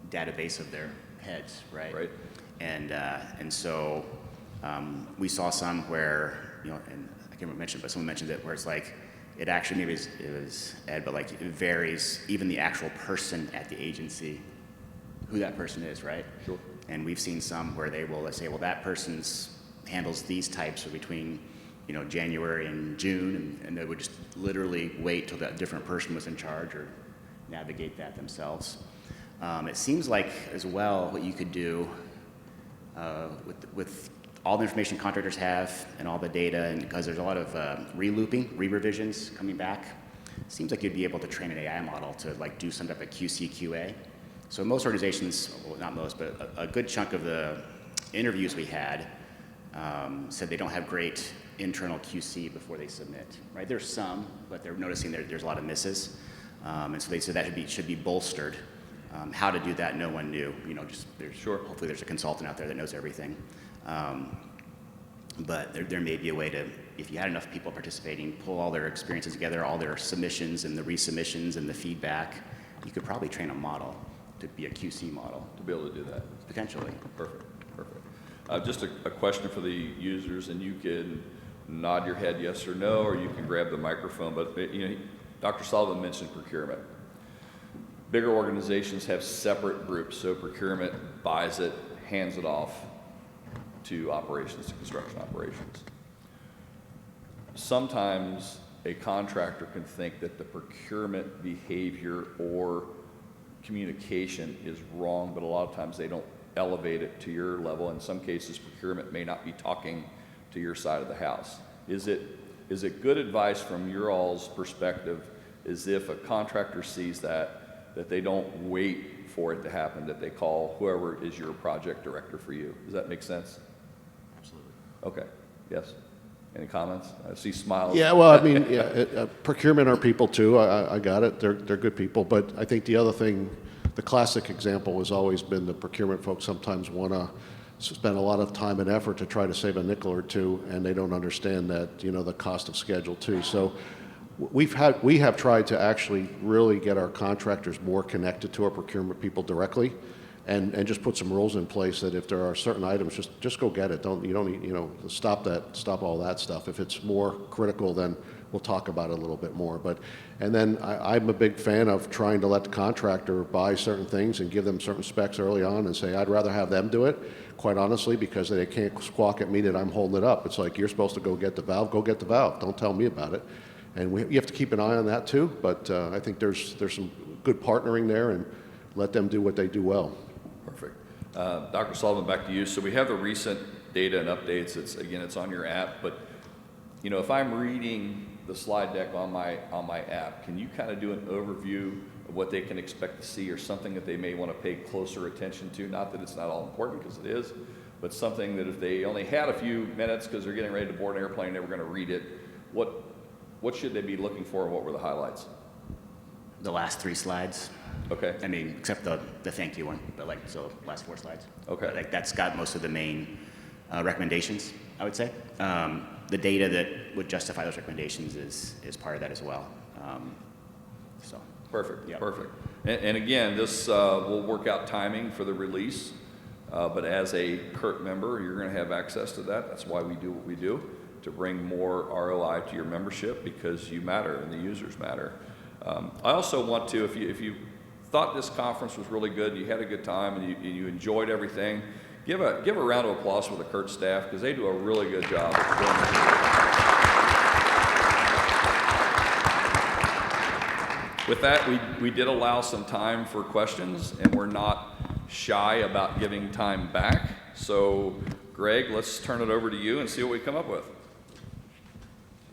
F: database of their heads, right?
B: Right.
F: And so we saw some where, and I can't mention, but someone mentioned it, where it's like, it actually, maybe it was Ed, but like it varies, even the actual person at the agency, who that person is, right?
B: Sure.
F: And we've seen some where they will, let's say, well, that person's handles these types between, January and June, and they would just literally wait till that different person was in charge or navigate that themselves. It seems like, as well, what you could do with all the information contractors have and all the data, and because there's a lot of re-looping, re-revisions coming back, it seems like you'd be able to train an AI model to do some type of QC, QA. So most organizations, well, not most, but a good chunk of the interviews we had said they don't have great internal QC before they submit, right? There's some, but they're noticing there's a lot of misses. And so they said that should be bolstered. How to do that, no one knew. Hopefully there's a consultant out there that knows everything. But there may be a way to, if you had enough people participating, pull all their experiences together, all their submissions and the resubmissions and the feedback. You could probably train a model to be a QC model.
B: To be able to do that.
F: Potentially.
B: Perfect. Just a question for the users, and you can nod your head yes or no, or you can grab the microphone. But Dr. Sullivan mentioned procurement. Bigger organizations have separate groups, so procurement buys it, hands it off to operations, to construction operations. Sometimes a contractor can think that the procurement behavior or communication is wrong, but a lot of times they don't elevate it to your level. In some cases, procurement may not be talking to your side of the house. Is it good advice from your all's perspective, is if a contractor sees that they don't wait for it to happen, that they call whoever is your project director for you? Does that make sense?
F: Absolutely.
B: Okay, yes. Any comments? I see smiles.
C: Yeah, well, I mean, procurement are people too. I got it. They're good people. But I think the other thing, the classic example has always been the procurement folks sometimes want to spend a lot of time and effort to try to save a nickel or two, and they don't understand that, the cost of schedule too. So we have tried to actually really get our contractors more connected to our procurement people directly, and just put some rules in place that if there are certain items, just go get it. You don't need, stop all that stuff. If it's more critical, then we'll talk about it a little bit more. And then I'm a big fan of trying to let the contractor buy certain things and give them certain specs early on and say, I'd rather have them do it, quite honestly, because they can't squawk at me that I'm holding it up. It's like, you're supposed to go get the valve, go get the valve. Don't tell me about it. And you have to keep an eye on that too, but I think there's some good partnering there, and let them do what they do well.
B: Perfect. Dr. Sullivan, back to you. So we have the recent data and updates. It's on your app, but if I'm reading the slide deck on my app, can you kind of do an overview of what they can expect to see, or something that they may want to pay closer attention to? Not that it's not all important, because it is, but something that if they only had a few minutes because they're getting ready to board an airplane, they were going to read it, what should they be looking for, and what were the highlights?
F: The last 3 slides.
B: Okay.
F: I mean, except the thank you one, but last 4 slides.
B: Okay.
F: But that's got most of the main recommendations, I would say. The data that would justify those recommendations is part of that as well.
B: Perfect.
F: Yep.
B: Perfect. And again, this will work out timing for the release, but as a CURT member, you're going to have access to that. That's why we do what we do, to bring more ROI to your membership, because you matter and the users matter. I also want to, if you thought this conference was really good, you had a good time, and you enjoyed everything, give a round of applause for the CURT staff, because they do a really good job of doing it. With that, we did allow some time for questions, and we're not shy about giving time back. So, Greg, let's turn it over to you and see what we come up with.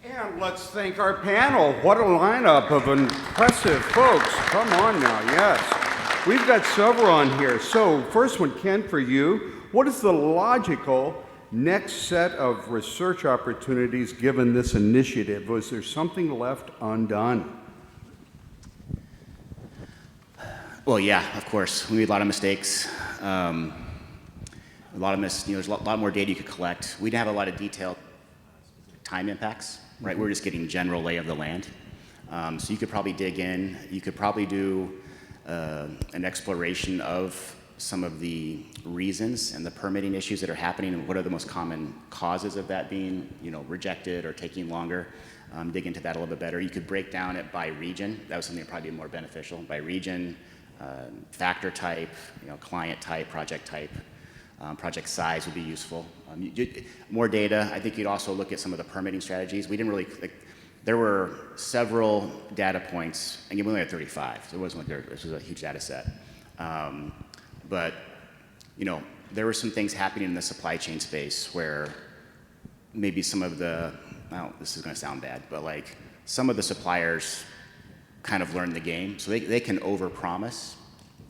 A: And let's thank our panel. What a lineup of impressive folks. Come on now, yes. We've got several on here. So, first one, Ken, for you. What is the logical next set of research opportunities given this initiative? Was there something left undone?
F: Well, yeah, of course. We made a lot of mistakes. There's a lot more data you could collect. We didn't have a lot of detailed time impacts, right? We're just getting general lay of the land. So you could probably dig in. You could probably do an exploration of some of the reasons and the permitting issues that are happening, and what are the most common causes of that being, rejected or taking longer. Dig into that a little bit better. You could break down it by region. That was something that probably be more beneficial. By region, factor type, client type, project project size would be useful. More data. I think you'd also look at some of the permitting strategies. We didn't really, there were several data points, and we only had 35, so it wasn't like this was a huge data set. But, there were some things happening in the supply chain space where maybe some of the, well, this is going to sound bad, but some of the suppliers kind of learned the game, so they can overpromise,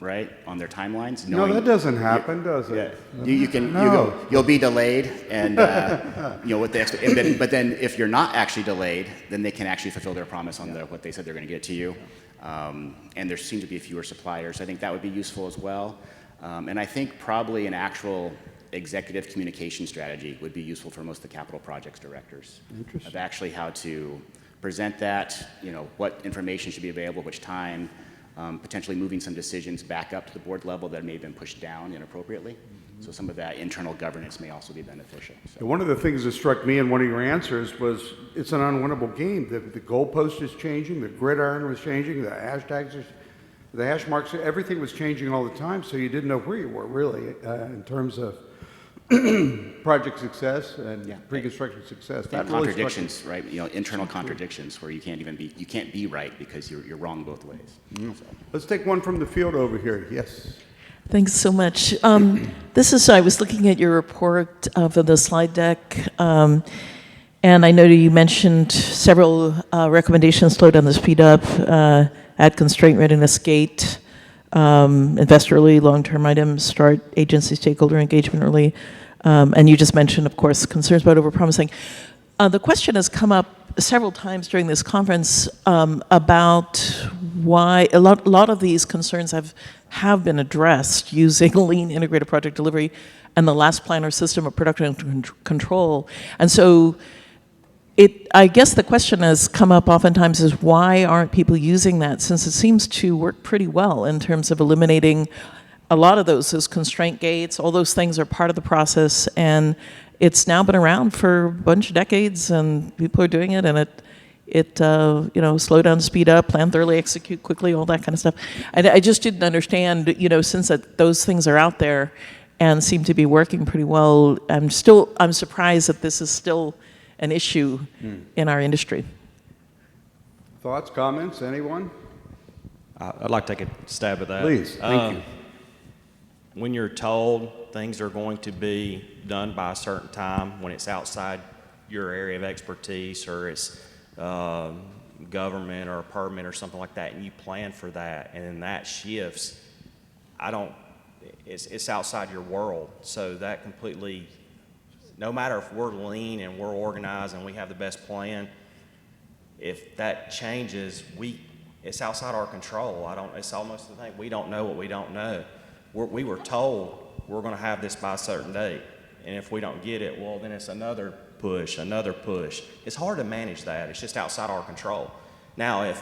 F: right, on their timelines.
A: No, that doesn't happen, does it?
F: Yeah. You'll be delayed, and with the but then if you're not actually delayed, then they can actually fulfill their promise on what they said they're going to get to you. And there seem to be fewer suppliers. I think that would be useful as well. And I think probably an actual executive communication strategy would be useful for most of the capital projects directors. Of actually how to present that, what information should be available, which time, potentially moving some decisions back up to the board level that may have been pushed down inappropriately. So some of that internal governance may also be beneficial. So.
A: And one of the things that struck me in one of your answers was it's an unwinnable game. The goalpost is changing, the gridiron was changing, the hashtags, the hash marks, everything was changing all the time, so you didn't know where you were really in terms of project success and pre-construction success.
F: And contradictions, right? You know, internal contradictions where you can't be right because you're wrong both ways. So.
A: Let's take one from the field over here. Yes.
G: Thanks so much. I was looking at your report for the slide deck, and I know you mentioned several recommendations: slow down the speed up, add constraint readiness gate, invest early, long-term items, start agency stakeholder engagement early, and you just mentioned, of course, concerns about overpromising. The question has come up several times during this conference about why a lot of these concerns have been addressed using lean integrated project delivery and the last planner system of production control. And so I guess the question has come up oftentimes is why aren't people using that, since it seems to work pretty well in terms of eliminating a lot of those constraint gates. All those things are part of the process, and it's now been around for a bunch of decades, and people are doing it, and it slow down, speed up, plan thoroughly, execute quickly, all that kind of stuff. I just didn't understand, since those things are out there and seem to be working pretty well, I'm surprised that this is still an issue in our industry.
A: Thoughts, comments, anyone?
D: I'd like to take a stab at that.
A: Please, thank you.
D: When you're told things are going to be done by a certain time, when it's outside your area of expertise, or it's government or a permit or something like that, and you plan for that, and then that shifts, it's outside your world. So that completely, no matter if we're lean and we're organized and we have the best plan, if that changes, it's outside our control. It's almost the thing, we don't know what we don't know. We were told we're going to have this by a certain date, and if we don't get it, well, then it's another push. It's hard to manage that. It's just outside our control. Now, if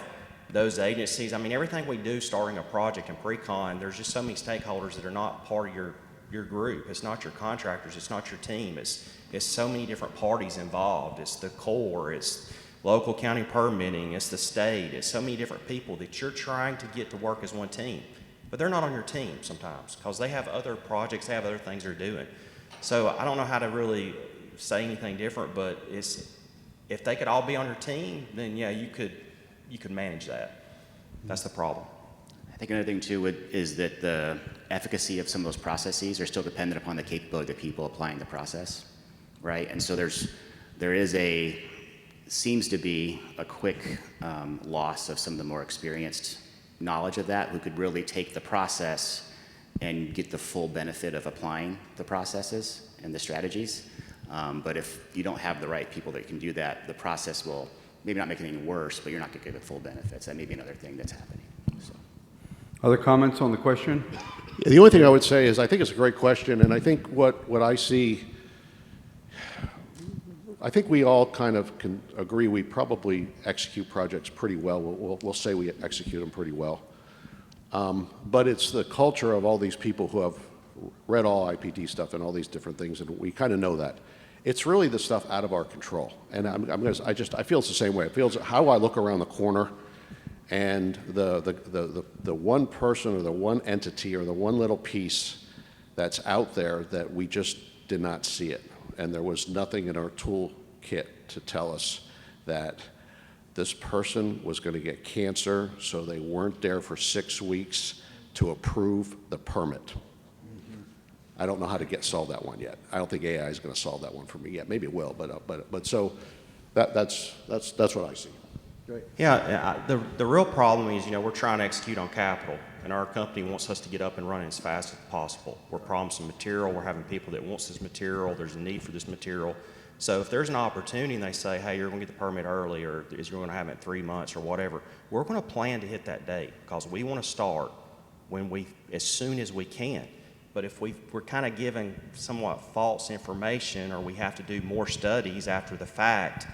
D: those agencies, everything we do starting a project in pre-con, there's just so many stakeholders that are not part of your group. It's not your contractors. It's not your team. It's so many different parties involved. It's the Corps. It's local county permitting. It's the state. It's so many different people that you're trying to get to work as one team. But they're not on your team sometimes because they have other projects, they have other things they're doing. So I don't know how to really say anything different, but if they could all be on your team, then yeah, you could manage that. That's the problem.
F: I think another thing too is that the efficacy of some of those processes are still dependent upon the capability of the people applying the process, right? And so seems to be a quick loss of some of the more experienced knowledge of that, who could really take the process and get the full benefit of applying the processes and the strategies. But if you don't have the right people that can do that, the process will maybe not make anything worse, but you're not going to get the full benefits. That may be another thing that's happening. So.
A: Other comments on the question?
C: Yeah, the only thing I would say is I think it's a great question, and I think what I see, I think we all kind of can agree we probably execute projects pretty well. We'll say we execute them pretty well. But it's the culture of all these people who have read all IPD stuff and all these different things, and we kind of know that. It's really the stuff out of our control. And I feel it's the same way. It feels how I look around the corner, and the one person or the one entity or the one little piece that's out there that we just did not see it. And there was nothing in our toolkit to tell us that this person was going to get cancer, so they weren't there for 6 weeks to approve the permit. Mm-hmm. I don't know how to solve that one yet. I don't think AI is going to solve that one for me yet. Maybe it will, but so that's what I see.
A: Great.
D: Yeah, the real problem is, we're trying to execute on capital, and our company wants us to get up and running as fast as possible. We're promising material, we're having people that wants this material, there's a need for this material. So if there's an opportunity and they say, hey, you're going to get the permit early, or you're going to have it in 3 months or whatever, we're going to plan to hit that date because we want to start as soon as we can. But if we're kind of giving somewhat false information, or we have to do more studies after the fact,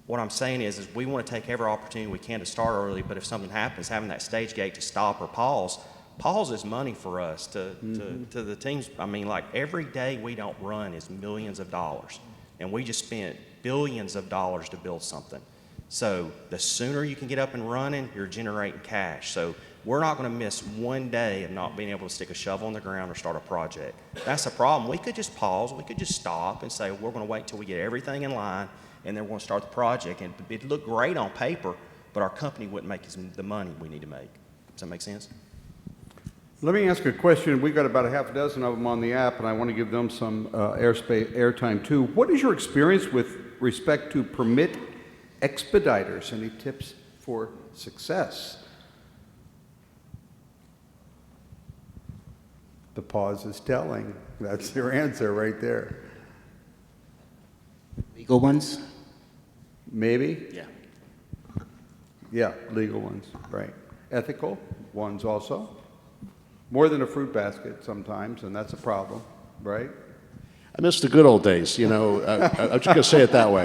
D: what I'm saying is we want to take every opportunity we can to start early, but if something happens, having that stage gate to stop or pause pause is money for us to the teams. I mean, like every day we don't run is millions of dollars, and we just spent billions of dollars to build something. So the sooner you can get up and running, you're generating cash. So we're not going to miss one day of not being able to stick a shovel in the ground or start a project. That's the problem. We could just pause. We could just stop and say, we're going to wait till we get everything in line, and then we're going to start the project. And it'd look great on paper, but our company wouldn't make the money we need to make. Does that make sense?
A: Let me ask a question. We've got about a half a dozen of them on the app, and I want to give them some airtime too. What is your experience with respect to permit expediters? Any tips for success? The pause is telling. That's your answer right there.
F: Legal ones?
A: Maybe?
F: Yeah.
A: Yeah, legal ones, right. Ethical ones also. More than a fruit basket sometimes, and that's a problem, right?
C: I miss the good old days, you know. I'm just going to say it that way.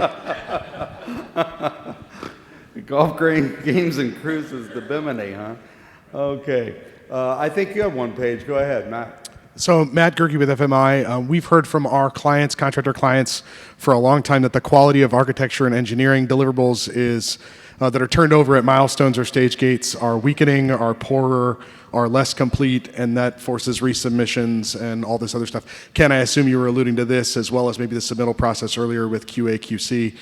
A: Golf games and cruises to Bimini, huh? Okay. I think you have one page. Go ahead, Matt.
H: So Matt Gerke with FMI. We've heard from our clients, contractor clients, for a long time that the quality of architecture and engineering deliverables is that are turned over at milestones or stage gates are weakening, are poorer, are less complete, and that forces resubmissions and all this other stuff. Ken, I assume you were alluding to this as well as maybe the submittal process earlier with QA, QC.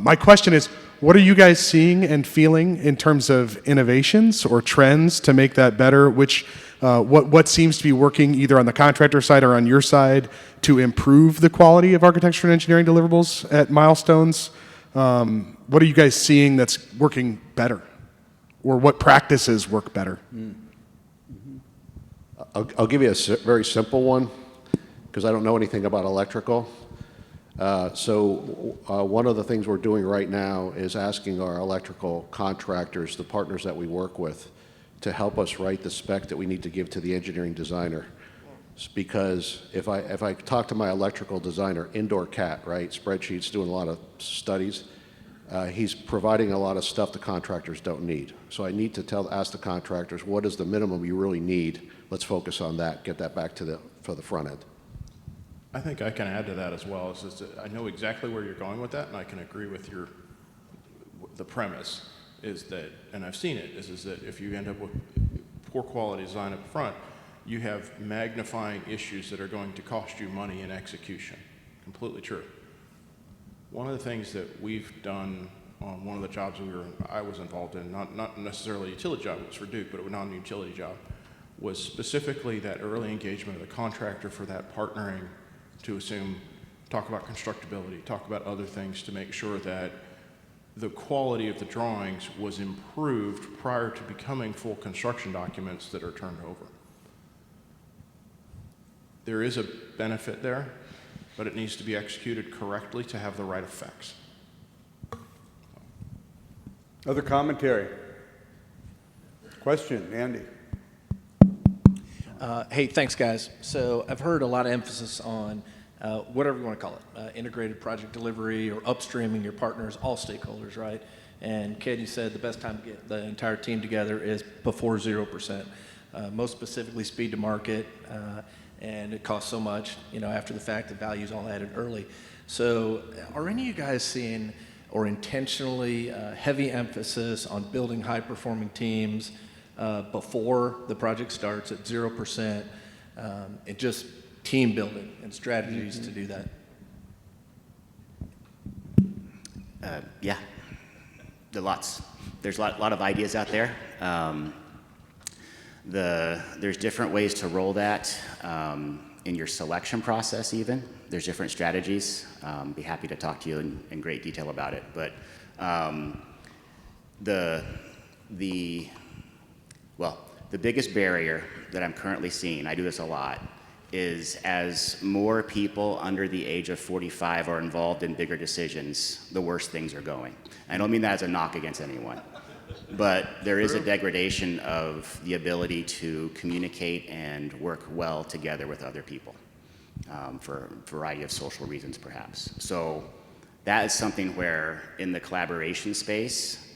H: My question is, what are you guys seeing and feeling in terms of innovations or trends to make that better? What seems to be working either on the contractor side or on your side to improve the quality of architecture and engineering deliverables at milestones? What are you guys seeing that's working better? Or what practices work better?
C: I'll give you a very simple one because I don't know anything about electrical. One of the things we're doing right now is asking our electrical contractors, the partners that we work with, to help us write the spec that we need to give to the engineering designer. Because if I talk to my electrical designer, indoor cat, right, spreadsheets, doing a lot of studies, he's providing a lot of stuff the contractors don't need. So I need to ask the contractors, what is the minimum you really need? Let's focus on that, get that back for the front end.
E: I think I can add to that as well. I know exactly where you're going with that, and I can agree with the premise is that, and I've seen it, is that if you end up with poor quality design up front, you have magnifying issues that are going to cost you money in execution. Completely true. One of the things that we've done on one of the jobs I was involved in, not necessarily a utility job, it was for Duke, but it was not a utility job, was specifically that early engagement of the contractor for that partnering to talk about constructability, talk about other things to make sure that the quality of the drawings was improved prior to becoming full construction documents that are turned over. There is a benefit there, but it needs to be executed correctly to have the right effects.
A: Other commentary? Question, Andy.
I: Hey, thanks, guys. So I've heard a lot of emphasis on whatever you want to call it, integrated project delivery or upstreaming your partners, all stakeholders, right? And Ken, you said the best time to get the entire team together is before 0%. Most specifically, speed to market, and it costs so much, after the fact, the value's all added early. So are any of you guys seeing or intentionally heavy emphasis on building high-performing teams before the project starts at 0%, and just team building and strategies to do that?
F: Yeah, there's a lot of ideas out there. There's different ways to roll that in your selection process even. There's different strategies. Be happy to talk to you in great detail about it. But the biggest barrier that I'm currently seeing, I do this a lot, is as more people under the age of 45 are involved in bigger decisions, the worse things are going. I don't mean that as a knock against anyone, but there is a degradation of the ability to communicate and work well together with other people for a variety of social reasons, perhaps. So that is something where in the collaboration space,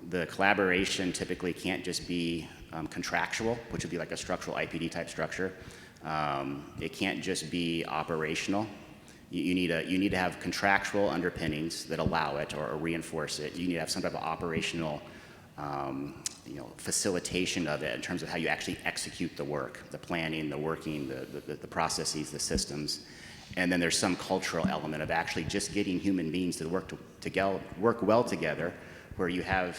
F: the collaboration typically can't just be contractual, which would be like a structural IPD type structure. It can't just be operational. You need to have contractual underpinnings that allow it or reinforce it. You need to have some type of operational facilitation of it in terms of how you actually execute the work, the planning, the working, the processes, the systems. And then there's some cultural element of actually just getting human beings to work well together, where you have,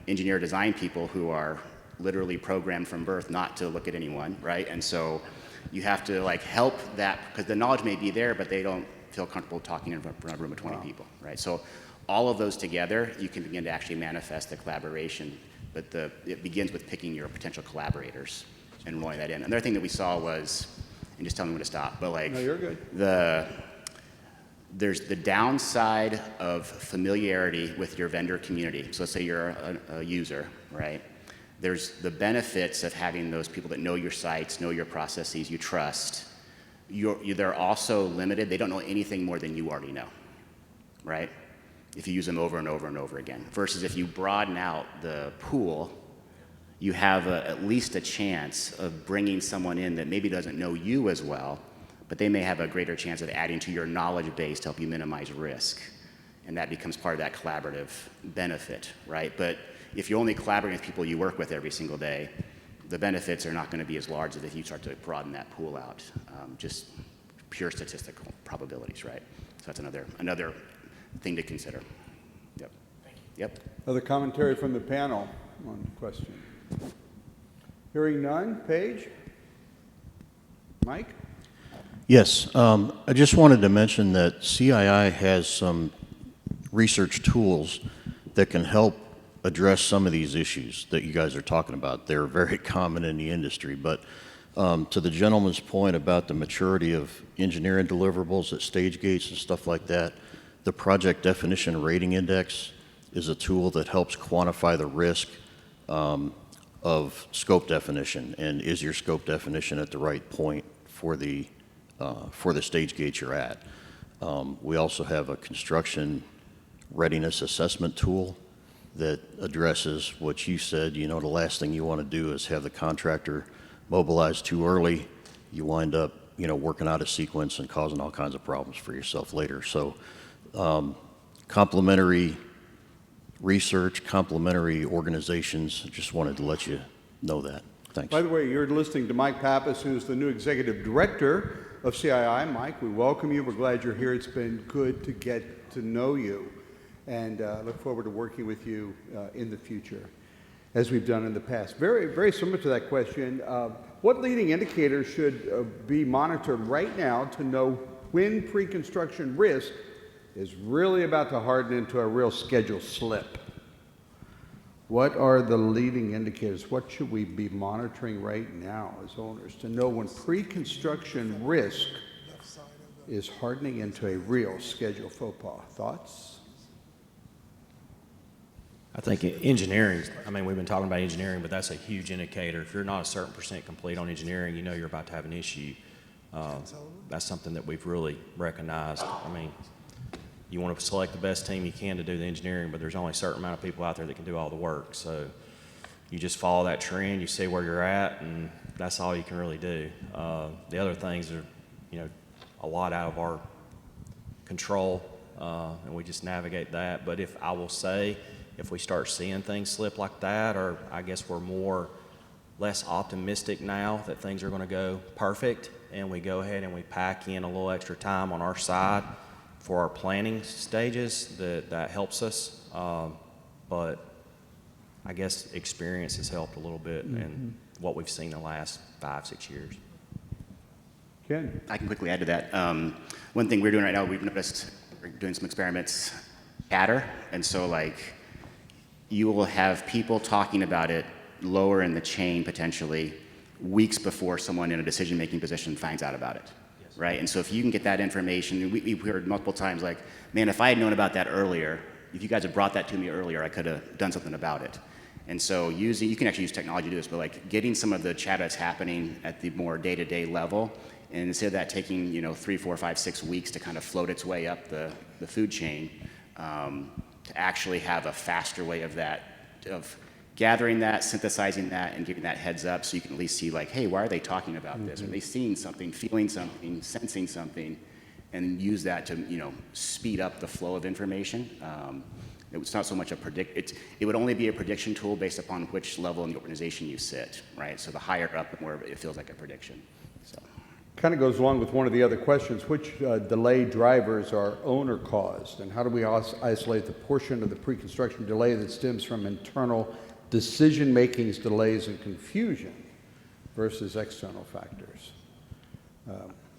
F: engineer design people who are literally programmed from birth not to look at anyone, right? And so you have to help that, because the knowledge may be there, but they don't feel comfortable talking in front of a room of 20 people, right? So all of those together, you can begin to actually manifest the collaboration, but it begins with picking your potential collaborators and rolling that in. Another thing that we saw was, and just tell me when to stop, but
A: No, you're good.
F: there's the downside of familiarity with your vendor community. So let's say you're a user, right? There's the benefits of having those people that know your sites, know your processes, you trust. They're also limited. They don't know anything more than you already know, right? If you use them over and over and over again. Versus if you broaden out the pool, you have at least a chance of bringing someone in that maybe doesn't know you as well, but they may have a greater chance of adding to your knowledge base to help you minimize risk. And that becomes part of that collaborative benefit, right? But if you're only collaborating with people you work with every single day, the benefits are not going to be as large as if you start to broaden that pool out. Just pure statistical probabilities, right? So that's another thing to consider. Yep. Thank you. Yep.
A: Other commentary from the panel on the question? Hearing none. Paige? Mike?
J: Yes, I just wanted to mention that CII has some research tools that can help address some of these issues that you guys are talking about. They're very common in the industry, but to the gentleman's point about the maturity of engineering deliverables at stage gates and stuff like that, the Project Definition Rating Index is a tool that helps quantify the risk of scope definition, and is your scope definition at the right point for the stage gate you're at. We also have a construction readiness assessment tool that addresses what you said. The last thing you want to do is have the contractor mobilize too early. You wind up, working out of sequence and causing all kinds of problems for yourself later. So complementary research, complementary organizations, just wanted to let you know that. Thanks.
A: By the way, you're listening to Mike Pappas, who's the new executive director of CII. Mike, we welcome you. We're glad you're here. It's been good to get to know you, and look forward to working with you in the future, as we've done in the past. Very, very similar to that question. What leading indicators should be monitored right now to know when pre-construction risk is really about to harden into a real schedule slip? What are the leading indicators? What should we be monitoring right now as owners to know when pre-construction risk is hardening into a real schedule faux pas? Thoughts?
D: I think engineering, we've been talking about engineering, but that's a huge indicator. If you're not a certain percent complete on engineering, you're about to have an issue. That's something that we've really recognized. You want to select the best team you can to do the engineering, but there's only a certain amount of people out there that can do all the work. So you just follow that trend, you see where you're at, and that's all you can really do. The other things are, a lot out of our control, and we just navigate that. But if we start seeing things slip like that, or I guess we're less optimistic now that things are going to go perfect, and we go ahead and we pack in a little extra time on our side for our planning stages, that helps us. But I guess experience has helped a little bit in what we've seen the last 5-6 years.
A: Ken?
F: I can quickly add to that. One thing we're doing right now, we've noticed we're doing some experiments, chatter, and so you will have people talking about it lower in the chain potentially weeks before someone in a decision-making position finds out about it. Right? And so if you can get that information, we've heard multiple times man, if I had known about that earlier, if you guys had brought that to me earlier, I could have done something about it. And so you can actually use technology to do this, but getting some of the chatter that's happening at the more day-to-day level, and instead of that taking 3, 4, 5, 6 weeks to kind of float its way up the food chain, to actually have a faster way of gathering that, synthesizing that, and giving that heads up so you can at least see like, hey, why are they talking about this? Are they seeing something, feeling something, sensing something, and use that to, you know, speed up the flow of information. It's not so much a it would only be a prediction tool based upon which level in the organization you sit, right? So the higher up, the more it feels like a prediction. So.
A: Kind of goes along with one of the other questions. Which delay drivers are owner caused, and how do we isolate the portion of the pre-construction delay that stems from internal decision-making delays and confusion versus external factors?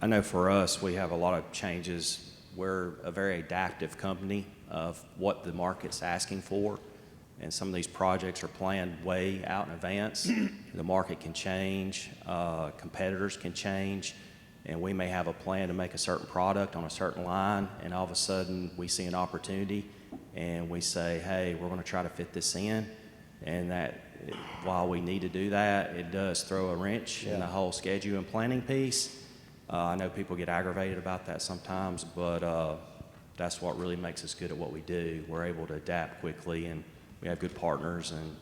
D: I know for us, we have a lot of changes. We're a very adaptive company of what the market's asking for, and some of these projects are planned way out in advance. The market can change, competitors can change, and we may have a plan to make a certain product on a certain line, and all of a sudden we see an opportunity and we say, hey, we're going to try to fit this in. And that, while we need to do that, it does throw a wrench in the whole schedule and planning piece. I know people get aggravated about that sometimes, but that's what really makes us good at what we do. We're able to adapt quickly, and we have good partners and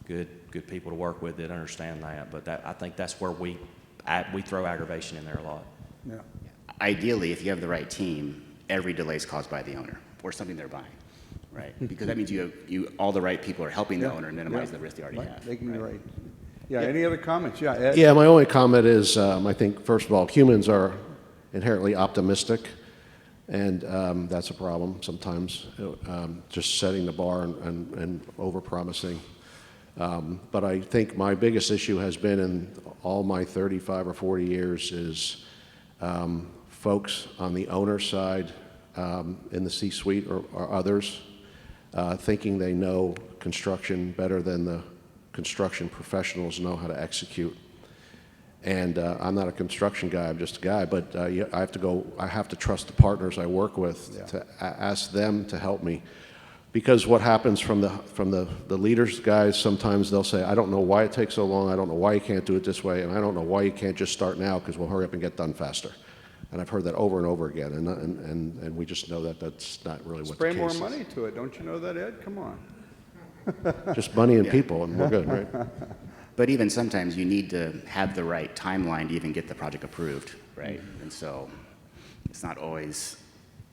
D: good people to work with that understand that. But I think that's where we throw aggravation in there a lot.
A: Yeah.
F: Ideally, if you have the right team, every delay is caused by the owner or something they're buying, right? Because that means all the right people are helping the owner minimize the risk they already have.
A: Making the right. Yeah. Any other comments? Yeah. Ed?
C: Yeah, my only comment is I think, first of all, humans are inherently optimistic, and that's a problem sometimes, just setting the bar and over-promising. But I think my biggest issue has been in all my 35 or 40 years is folks on the owner side in the C-suite or others thinking they know construction better than the construction professionals know how to execute. And I'm not a construction guy, I'm just a guy, but I have to trust the partners I work with to ask them to help me. Because what happens from the leaders guys, sometimes they'll say, I don't know why it takes so long, I don't know why you can't do it this way, and I don't know why you can't just start now because we'll hurry up and get done faster. And I've heard that over and over again, and we just know that that's not really what the case is.
A: Spray more money to it, don't you know that, Ed? Come on.
C: Just money and people, and we're good, right?
F: But even sometimes you need to have the right timeline to even get the project approved, right? And so it's not always,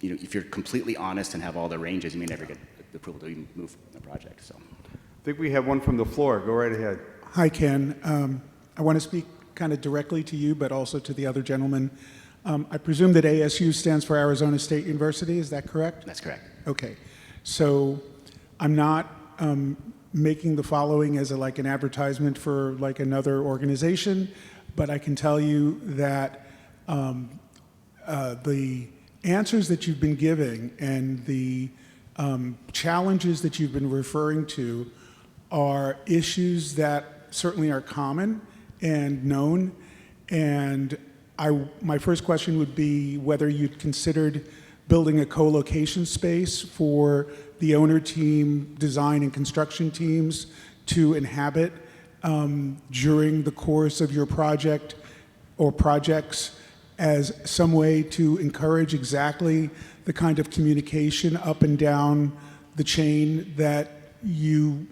F: if you're completely honest and have all the ranges, you may never get the approval to even move the project. So
A: I think we have one from the floor. Go right ahead.
K: Hi, Ken. I want to speak kind of directly to you, but also to the other gentleman. I presume that ASU stands for Arizona State University. Is that correct?
F: that's correct.
K: Okay. So I'm not making the following as like an advertisement for like another organization, but I can tell you that the answers that you've been giving and the challenges that you've been referring to are issues that certainly are common and known. And my first question would be whether you'd considered building a co-location space for the owner team, design and construction teams to inhabit during the course of your project or projects as some way to encourage exactly the kind of communication up and down the chain that you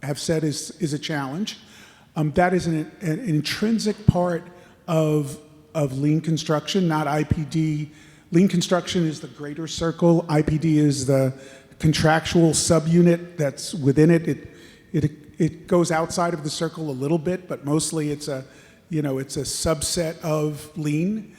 K: have said is a challenge. That is an intrinsic part of lean construction, not IPD. Lean construction is the greater circle. IPD is the contractual subunit that's within it. It goes outside of the circle a little bit, but mostly it's a subset of lean.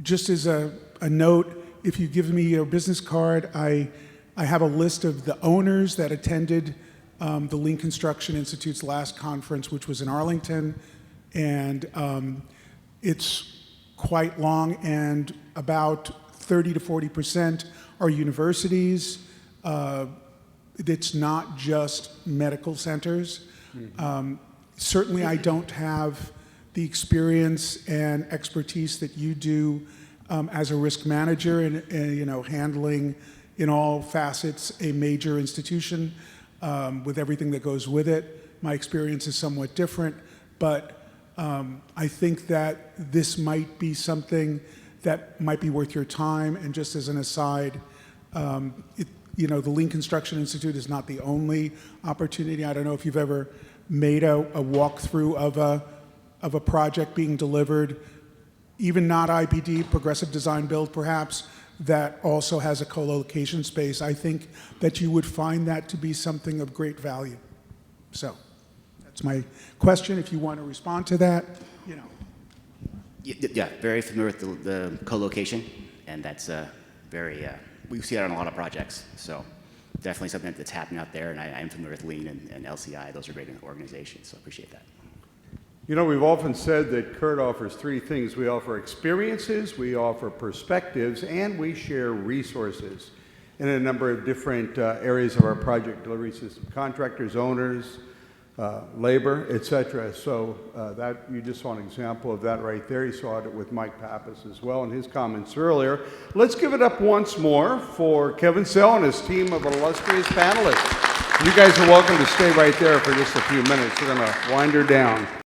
K: Just as a note, if you give me your business card, I have a list of the owners that attended the Lean Construction Institute's last conference, which was in Arlington, and it's quite long, and about 30 to 40% are universities. It's not just medical centers. Certainly I don't have the experience and expertise that you do as a risk manager and handling in all facets a major institution with everything that goes with it. My experience is somewhat different, but I think that this might be something that might be worth your time. And just as an aside, you know, the Lean Construction Institute is not the only opportunity. I don't know if you've ever made a walkthrough of a project being delivered, even not IPD, progressive design build perhaps, that also has a co-location space. I think that you would find that to be something of great value. So that's my question. If you want to respond to that, you know.
F: Yeah, very familiar with the co-location, and that's very, we see that on a lot of projects, so definitely something that's happening out there, and I am familiar with Lean and LCI. Those are great organizations, so I appreciate that.
A: You know, we've often said that CURT offers three things. We offer experiences, we offer perspectives, and we share resources in a number of different areas of our project delivery system: contractors, owners, labor, etc. So that you just saw an example of that right there. You saw it with Mike Pappas as well in his comments earlier. Let's give it up once more for Kevin Sell and his team of illustrious panelists. You guys are welcome to stay right there for just a few minutes. We're going to wind her down.